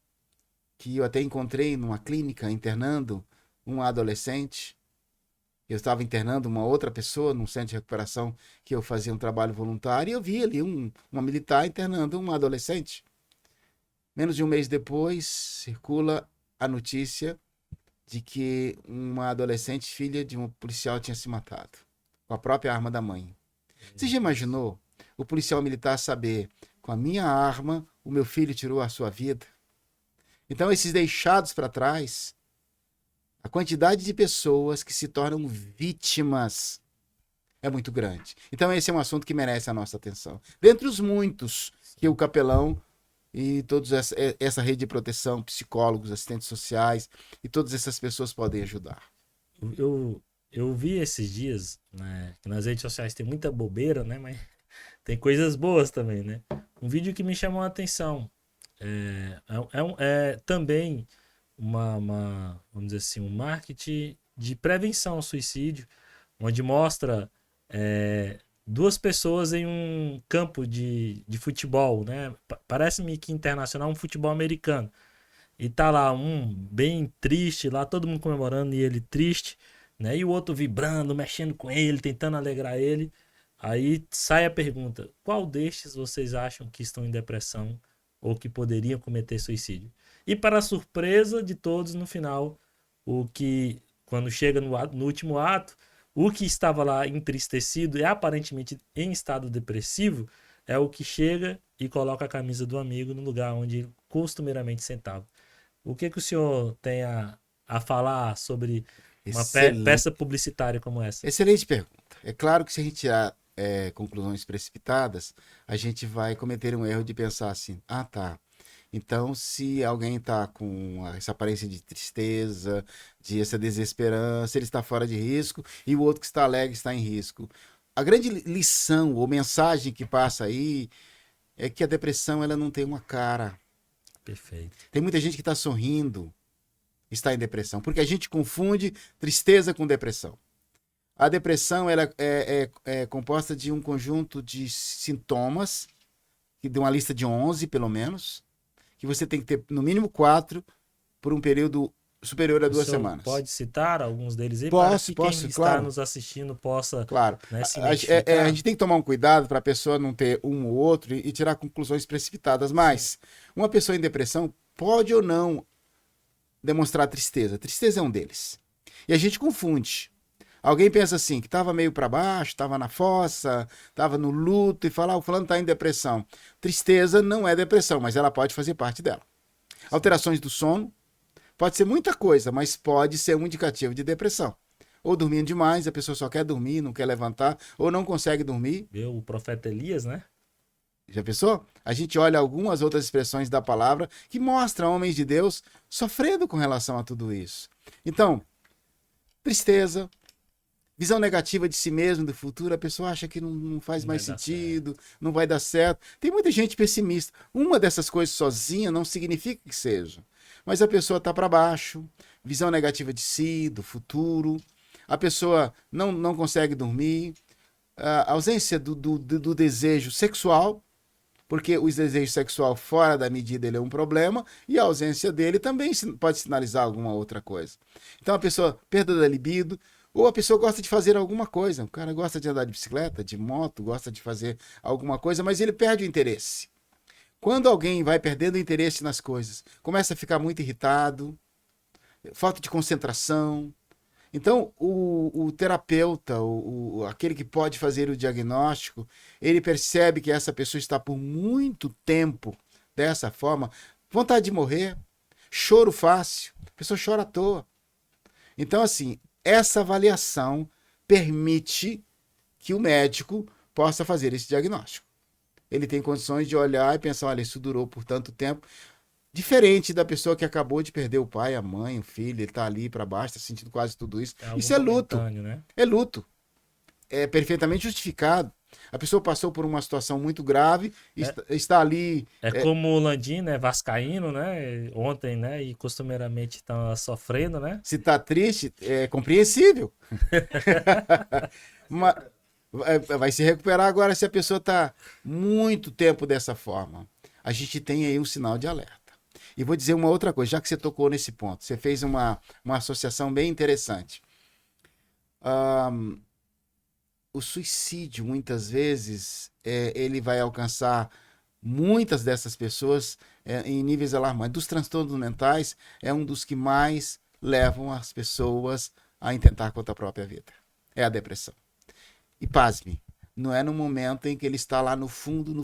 que eu até encontrei numa clínica internando um adolescente. Eu estava internando uma outra pessoa num centro de recuperação que eu fazia um trabalho voluntário e eu vi ali uma militar internando um adolescente. Menos de um mês depois, circula a notícia de que uma adolescente, filha de um policial, tinha se matado com a própria arma da mãe. Você já imaginou o policial militar saber, com a minha arma, o meu filho tirou a sua vida? Então, esses deixados para trás, a quantidade de pessoas que se tornam vítimas é muito grande. Então, esse é um assunto que merece a nossa atenção. Dentre os muitos que o capelão e toda essa rede de proteção, psicólogos, assistentes sociais e todas essas pessoas podem ajudar. eu vi esses dias, né, que nas redes sociais tem muita bobeira, né? Mas tem coisas boas também, né? Um vídeo que me chamou a atenção. É também vamos dizer assim, um marketing de prevenção ao suicídio, onde mostra duas pessoas em um campo de futebol, né? Parece-me que internacional, um futebol americano. E tá lá um bem triste, lá todo mundo comemorando e ele triste, né? E o outro vibrando, mexendo com ele, tentando alegrar ele. Aí sai a pergunta: qual destes vocês acham que estão em depressão ou que poderiam cometer suicídio? E para a surpresa de todos, no final, quando chega no último ato, o que estava lá entristecido e aparentemente em estado depressivo é o que chega e coloca a camisa do amigo no lugar onde costumeiramente sentava. O que o senhor tem a falar sobre uma peça publicitária como essa? Excelente pergunta. É claro que se a gente tirar conclusões precipitadas, a gente vai cometer um erro de pensar assim: ah, tá. Então, se alguém está com essa aparência de tristeza, de essa desesperança, ele está fora de risco, e o outro que está alegre está em risco. A grande lição ou mensagem que passa aí é que a depressão ela não tem uma cara. Perfeito. Tem muita gente que está sorrindo, está em depressão, porque a gente confunde tristeza com depressão. A depressão ela é composta de um conjunto de sintomas, que de uma lista de 11, pelo menos, que você tem que ter no mínimo 4 por um período superior a 2 semanas. Pode citar alguns deles aí Posso, para que posso, quem claro. está nos assistindo possa, Claro. né, se A identificar? gente tem que tomar um cuidado para a pessoa não ter um ou outro e tirar conclusões precipitadas. Mas uma pessoa em depressão pode ou não demonstrar tristeza. Tristeza é um deles. E a gente confunde. Alguém pensa assim, que estava meio para baixo, estava na fossa, estava no luto e fala: o fulano está em depressão. Tristeza não é depressão, mas ela pode fazer parte dela. Alterações do sono, pode ser muita coisa, mas pode ser um indicativo de depressão. Ou dormindo demais, a pessoa só quer dormir, não quer levantar, ou não consegue dormir. Viu o profeta Elias, né? Já pensou? A gente olha algumas outras expressões da palavra que mostram homens de Deus sofrendo com relação a tudo isso. Então, tristeza, visão negativa de si mesmo, do futuro, a pessoa acha que não faz Não mais vai dar sentido, não vai dar certo. Tem muita gente pessimista. Uma dessas coisas sozinha não significa que seja. Mas a pessoa está para baixo, visão negativa de si, do futuro. A pessoa não consegue dormir. A ausência do desejo sexual, porque o desejo sexual fora da medida ele é um problema, e a ausência dele também pode sinalizar alguma outra coisa. Então a pessoa, perda da libido, ou a pessoa gosta de fazer alguma coisa. O cara gosta de andar de bicicleta, de moto, gosta de fazer alguma coisa, mas ele perde o interesse. Quando alguém vai perdendo o interesse nas coisas, começa a ficar muito irritado, falta de concentração. Então, o terapeuta, aquele que pode fazer o diagnóstico, ele percebe que essa pessoa está por muito tempo dessa forma, vontade de morrer, choro fácil, a pessoa chora à toa. Então, assim, essa avaliação permite que o médico possa fazer esse diagnóstico. Ele tem condições de olhar e pensar: olha, isso durou por tanto tempo. Diferente da pessoa que acabou de perder o pai, a mãe, o filho, ele está ali para baixo, está sentindo quase tudo isso. É algo Isso é luto. momentâneo, né? É luto. É perfeitamente justificado. A pessoa passou por uma situação muito grave, está ali. Como o Landim, né? Vascaíno, né? Ontem, né? E costumeiramente está sofrendo, né? Se está triste, é compreensível. Mas vai se recuperar agora se a pessoa está muito tempo dessa forma. A gente tem aí um sinal de alerta. E vou dizer uma outra coisa, já que você tocou nesse ponto. Você fez uma associação bem interessante. O suicídio, muitas vezes, ele vai alcançar muitas dessas pessoas em níveis alarmantes. Dos transtornos mentais, é um dos que mais levam as pessoas a intentar contra a própria vida. É a depressão. E pasme, não é no momento em que ele está lá no fundo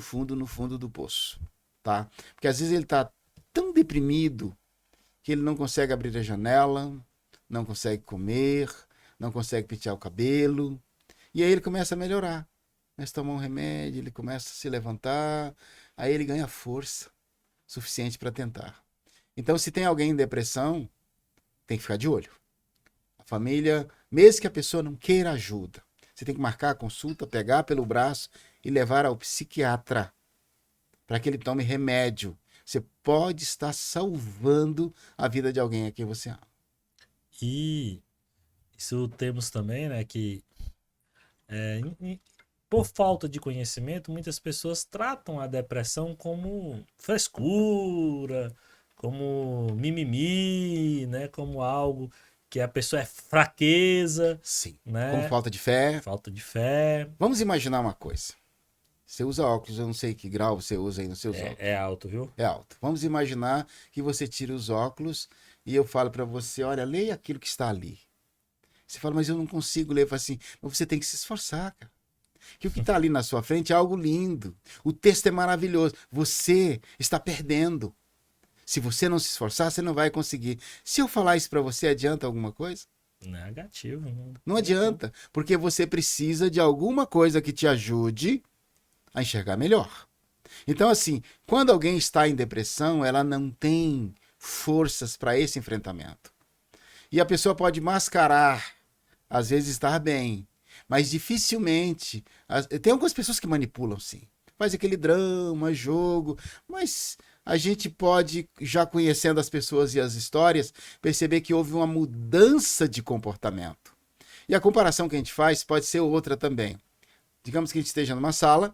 do poço. Tá? Porque às vezes ele está tão deprimido que ele não consegue abrir a janela, não consegue comer, não consegue pentear o cabelo. E aí ele começa a melhorar. Começa a tomar um remédio, ele começa a se levantar, aí ele ganha força suficiente para tentar. Então, se tem alguém em depressão, tem que ficar de olho. A família, mesmo que a pessoa não queira ajuda, você tem que marcar a consulta, pegar pelo braço e levar ao psiquiatra para que ele tome remédio. Você pode estar salvando a vida de alguém a quem você ama. E isso temos também, né, que por falta de conhecimento, muitas pessoas tratam a depressão como frescura, como mimimi, né, como algo que a pessoa é fraqueza, Sim. né? Como falta de fé. Falta de fé. Vamos imaginar uma coisa. Você usa óculos, eu não sei que grau você usa aí nos seus óculos. É alto, viu? É alto. Vamos imaginar que você tira os óculos e eu falo para você, olha, leia aquilo que está ali. Você fala, mas eu não consigo ler. Eu falo assim, mas você tem que se esforçar, cara. Que o que está ali na sua frente é algo lindo. O texto é maravilhoso. Você está perdendo. Se você não se esforçar, você não vai conseguir. Se eu falar isso para você, adianta alguma coisa? Negativo. Não adianta, porque você precisa de alguma coisa que te ajude a enxergar melhor. Então, assim, quando alguém está em depressão, ela não tem forças para esse enfrentamento. E a pessoa pode mascarar, às vezes estar bem, mas dificilmente. Tem algumas pessoas que manipulam, sim. Faz aquele drama, jogo, mas a gente pode, já conhecendo as pessoas e as histórias, perceber que houve uma mudança de comportamento. E a comparação que a gente faz pode ser outra também. Digamos que a gente esteja numa sala,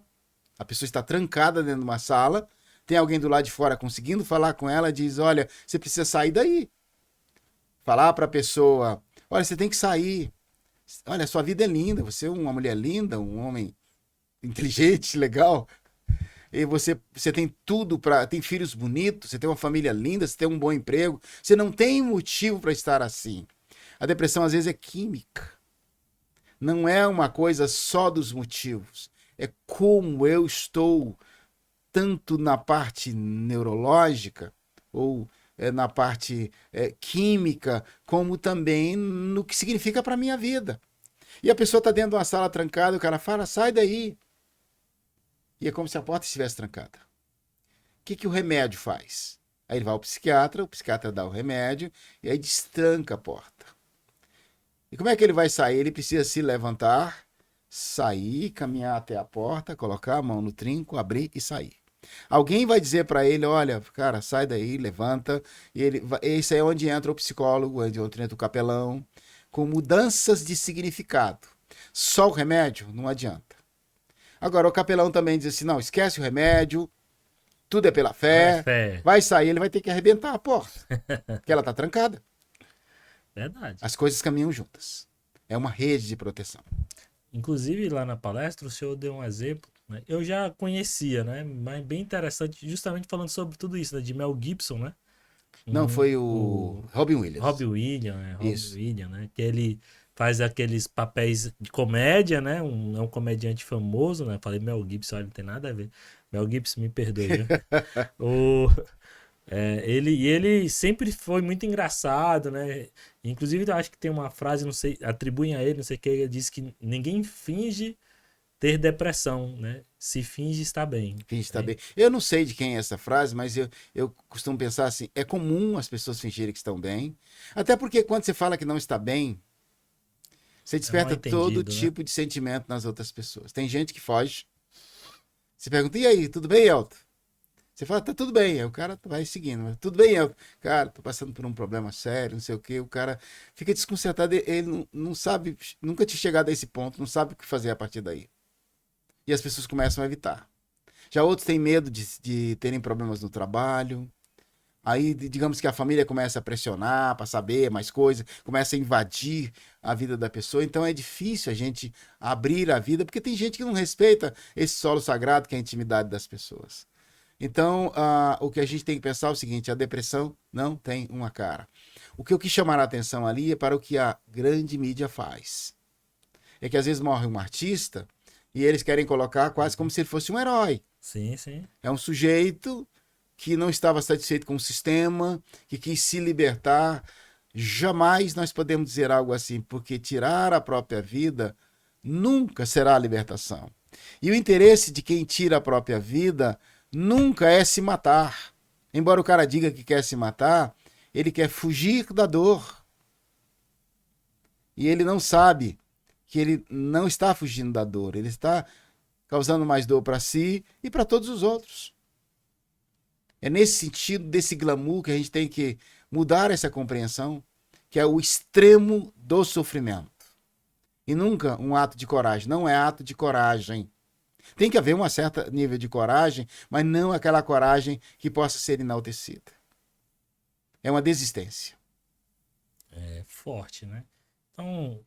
a pessoa está trancada dentro de uma sala, tem alguém do lado de fora conseguindo falar com ela, diz, olha, você precisa sair daí. Falar para a pessoa, olha, você tem que sair. Olha, sua vida é linda, você é uma mulher linda, um homem inteligente, legal. E você tem tudo tem filhos bonitos, você tem uma família linda, você tem um bom emprego. Você não tem motivo para estar assim. A depressão às vezes é química. Não é uma coisa só dos motivos. É como eu estou, tanto na parte neurológica, ou na parte química, como também no que significa para a minha vida. E a pessoa está dentro de uma sala trancada, o cara fala, sai daí. E é como se a porta estivesse trancada. O que o remédio faz? Aí ele vai ao psiquiatra, o psiquiatra dá o remédio, e aí destranca a porta. E como é que ele vai sair? Ele precisa se levantar, sair, caminhar até a porta, colocar a mão no trinco, abrir e sair. Alguém vai dizer para ele, olha, cara, sai daí, levanta. E esse aí é onde entra o psicólogo, onde entra o capelão, com mudanças de significado. Só o remédio não adianta. Agora, o capelão também diz assim, não, esquece o remédio, tudo é pela fé, vai sair, ele vai ter que arrebentar a porta, porque ela está trancada. Verdade. As coisas caminham juntas. É uma rede de proteção. Inclusive, lá na palestra, o senhor deu um exemplo, né? Eu já conhecia, né? Mas bem interessante, justamente falando sobre tudo isso, né? De Mel Gibson, né? Não, foi o Robin Williams. Robin Williams, né? Isso. Robin Williams, né? Que ele faz aqueles papéis de comédia, né? É um comediante famoso, né? Falei Mel Gibson, olha, não tem nada a ver. Mel Gibson, me perdoe, né? Ele sempre foi muito engraçado, né? Inclusive, eu acho que tem uma frase, não sei, atribuem a ele, não sei o que, ele diz que ninguém finge ter depressão, né? Se finge estar bem. Finge estar bem. Eu não sei de quem é essa frase, mas eu costumo pensar assim, é comum as pessoas fingirem que estão bem, até porque quando você fala que não está bem, você desperta todo tipo de sentimento nas outras pessoas. Tem gente que foge. Você pergunta, e aí, tudo bem, Elton? Você fala, tá tudo bem. Aí o cara vai seguindo. Tudo bem, Elton? Cara, tô passando por um problema sério, não sei o quê. O cara fica desconcertado. Ele não sabe, nunca tinha chegado a esse ponto, não sabe o que fazer a partir daí. E as pessoas começam a evitar. Já outros têm medo de terem problemas no trabalho. Aí, digamos que a família começa a pressionar para saber mais coisas, começa a invadir a vida da pessoa. Então é difícil a gente abrir a vida, porque tem gente que não respeita esse solo sagrado que é a intimidade das pessoas. Então, o que a gente tem que pensar é o seguinte, a depressão não tem uma cara. O que eu quis chamar a atenção ali é para o que a grande mídia faz. É que às vezes morre um artista e eles querem colocar quase como se ele fosse um herói. Sim, sim. É um sujeito que não estava satisfeito com o sistema, que quis se libertar. Jamais nós podemos dizer algo assim, porque tirar a própria vida nunca será a libertação. E o interesse de quem tira a própria vida nunca é se matar. Embora o cara diga que quer se matar, ele quer fugir da dor. E ele não sabe que ele não está fugindo da dor, ele está causando mais dor para si e para todos os outros. É nesse sentido, desse glamour, que a gente tem que mudar essa compreensão, que é o extremo do sofrimento. E nunca um ato de coragem. Não é ato de coragem. Tem que haver um certo nível de coragem, mas não aquela coragem que possa ser enaltecida. É uma desistência. É forte, né? Então,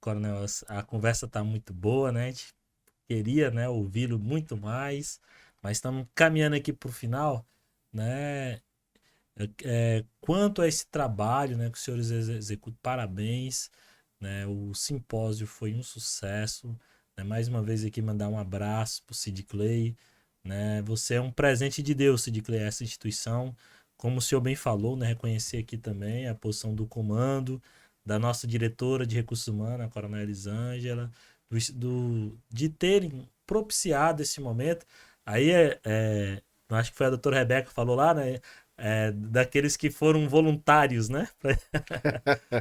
Coronel, a conversa tá muito boa, né? A gente queria, né, ouvi-lo muito mais, mas estamos caminhando aqui para o final, né? Quanto a esse trabalho, né, que os senhores executam, parabéns, né? O simpósio foi um sucesso, né? Mais uma vez aqui mandar um abraço para o Sid Clay, né? Você é um presente de Deus, Sid Clay, essa instituição. Como o senhor bem falou, né? Reconhecer aqui também a posição do comando, da nossa diretora de recursos humanos, a Coronel Elisângela, de terem propiciado esse momento. Aí eu acho que foi a doutora Rebeca que falou lá, né? Daqueles que foram voluntários, né?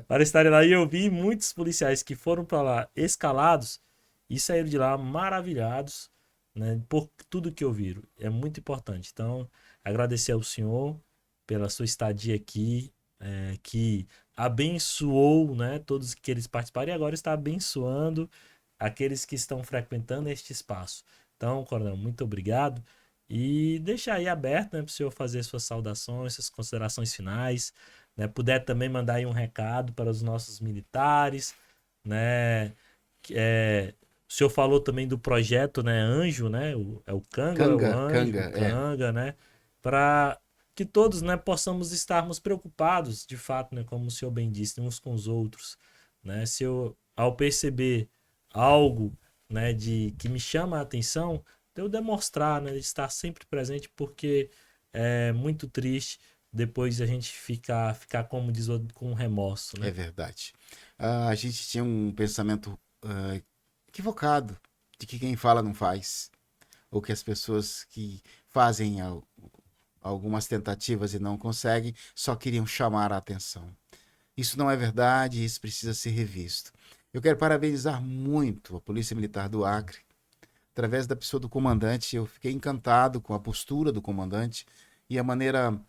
Para estarem lá. E eu vi muitos policiais que foram para lá escalados e saíram de lá maravilhados, né? Por tudo que ouviram. É muito importante. Então, agradecer ao senhor pela sua estadia aqui, que abençoou, né, todos que eles participaram e agora está abençoando aqueles que estão frequentando este espaço. Então, Coronel, muito obrigado. E deixar aí aberto, né, para o senhor fazer suas saudações, suas considerações finais, né? Puder também mandar aí um recado para os nossos militares, né? O senhor falou também do projeto, né, Anjo, né? É o Canga, é o Anjo, Canga, o Canga, né? Para que todos, né, possamos estarmos preocupados, de fato, né, como o senhor bem disse, uns com os outros, né? Se eu, ao perceber algo, né, de que me chama a atenção, eu demonstrar, né, estar sempre presente, porque é muito triste depois a gente ficar como diz, com remorso, É né? verdade. A gente tinha um pensamento equivocado de que quem fala não faz. Ou que as pessoas que fazem algumas tentativas e não conseguem só queriam chamar a atenção. Isso não é verdade, isso precisa ser revisto. Eu quero parabenizar muito a Polícia Militar do Acre. Através da pessoa do comandante, eu fiquei encantado com a postura do comandante e a maneira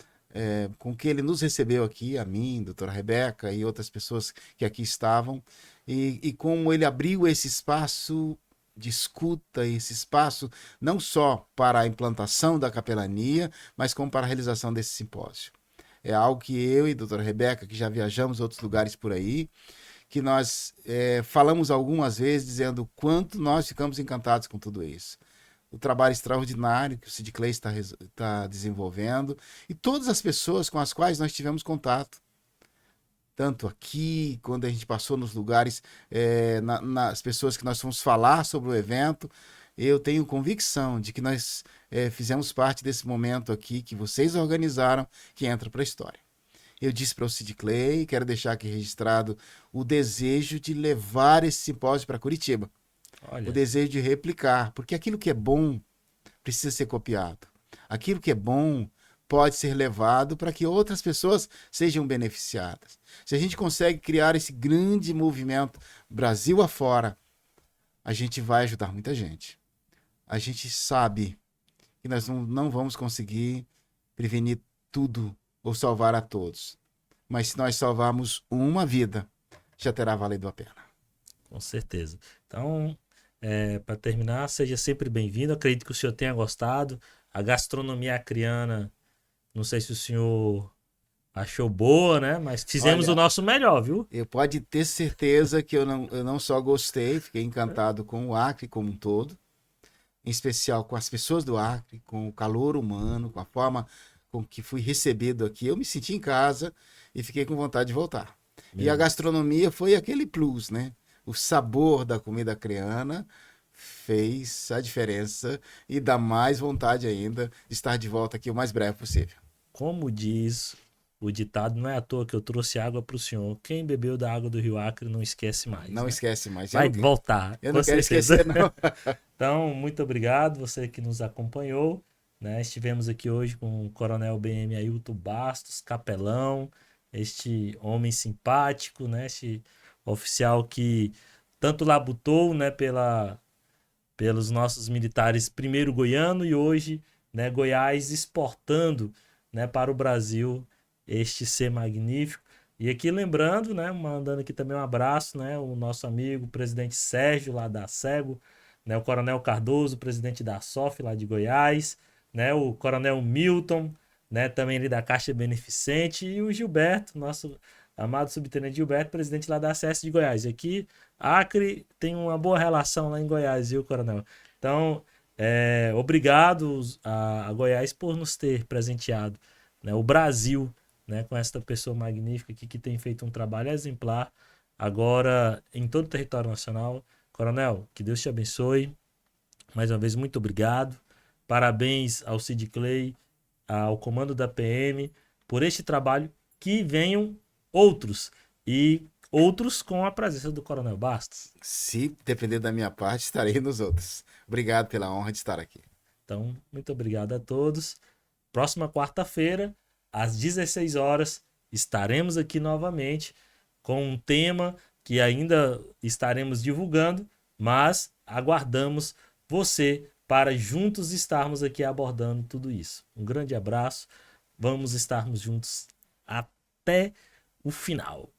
com que ele nos recebeu aqui, a mim, doutora Rebeca e outras pessoas que aqui estavam, e como ele abriu esse espaço de escuta, esse espaço não só para a implantação da capelania, mas como para a realização desse simpósio. É algo que eu e a doutora Rebeca, que já viajamos a outros lugares por aí, que nós falamos algumas vezes dizendo o quanto nós ficamos encantados com tudo isso. O trabalho extraordinário que o Sid Clay está desenvolvendo e todas as pessoas com as quais nós tivemos contato. Tanto aqui, quando a gente passou nos lugares, nas pessoas que nós fomos falar sobre o evento, eu tenho convicção de que nós fizemos parte desse momento aqui que vocês organizaram, que entra para a história. Eu disse para o Sid Clay, quero deixar aqui registrado o desejo de levar esse simpósio para Curitiba. Olha, O desejo de replicar, porque aquilo que é bom precisa ser copiado. Aquilo que é bom pode ser levado para que outras pessoas sejam beneficiadas. Se a gente consegue criar esse grande movimento Brasil afora, a gente vai ajudar muita gente. A gente sabe que nós não vamos conseguir prevenir tudo ou salvar a todos. Mas se nós salvarmos uma vida, já terá valido a pena. com certeza. Então, para terminar, seja sempre bem-vindo. Acredito que o senhor tenha gostado. A gastronomia acreana, não sei se o senhor achou boa, né? Mas fizemos Olha, o nosso melhor, viu? eu pode ter certeza que eu não só gostei, fiquei encantado com o Acre como um todo, em especial com as pessoas do Acre, com o calor humano, com a forma com que fui recebido aqui. Eu me senti em casa e fiquei com vontade de voltar. E a Meu Deus. gastronomia foi aquele plus, né? O sabor da comida acreana fez a diferença e dá mais vontade ainda de estar de volta aqui o mais breve possível. Como diz o ditado, não é à toa que eu trouxe água para o senhor. Quem bebeu da água do Rio Acre não esquece mais, Não né? esquece mais. Vai voltar, Eu com não quero certeza. esquecer, não. Então, muito obrigado você que nos acompanhou, né? Estivemos aqui hoje com o Coronel BM Ailton Bastos, capelão, este homem simpático, né? Este oficial que tanto labutou, né, pelos nossos militares, primeiro goiano e hoje, né, Goiás exportando, né, para o Brasil este ser magnífico. E aqui lembrando, né, mandando aqui também um abraço, né, o nosso amigo, o presidente Sérgio, lá da SEGO, né, o Coronel Cardoso, presidente da SOF, lá de Goiás, né, o Coronel Milton, né, também ali da Caixa Beneficente, e o Gilberto, nosso amado subtenente Gilberto, presidente lá da ACS de Goiás. E aqui, Acre tem uma boa relação lá em Goiás, viu, Coronel? Então, obrigado a Goiás por nos ter presenteado, né, o Brasil, né, com esta pessoa magnífica aqui que tem feito um trabalho exemplar agora em todo o território nacional. Coronel, que Deus te abençoe. Mais uma vez, muito obrigado. Parabéns ao Sid Clay, ao comando da PM, por este trabalho. Que venham outros. E outros com a presença do Coronel Bastos. Se depender da minha parte, estarei nos outros. Obrigado pela honra de estar aqui. Então, muito obrigado a todos. Próxima quarta-feira, às 16 horas, estaremos aqui novamente com um tema que ainda estaremos divulgando, mas aguardamos você para juntos estarmos aqui abordando tudo isso. Um grande abraço, vamos estarmos juntos até o final.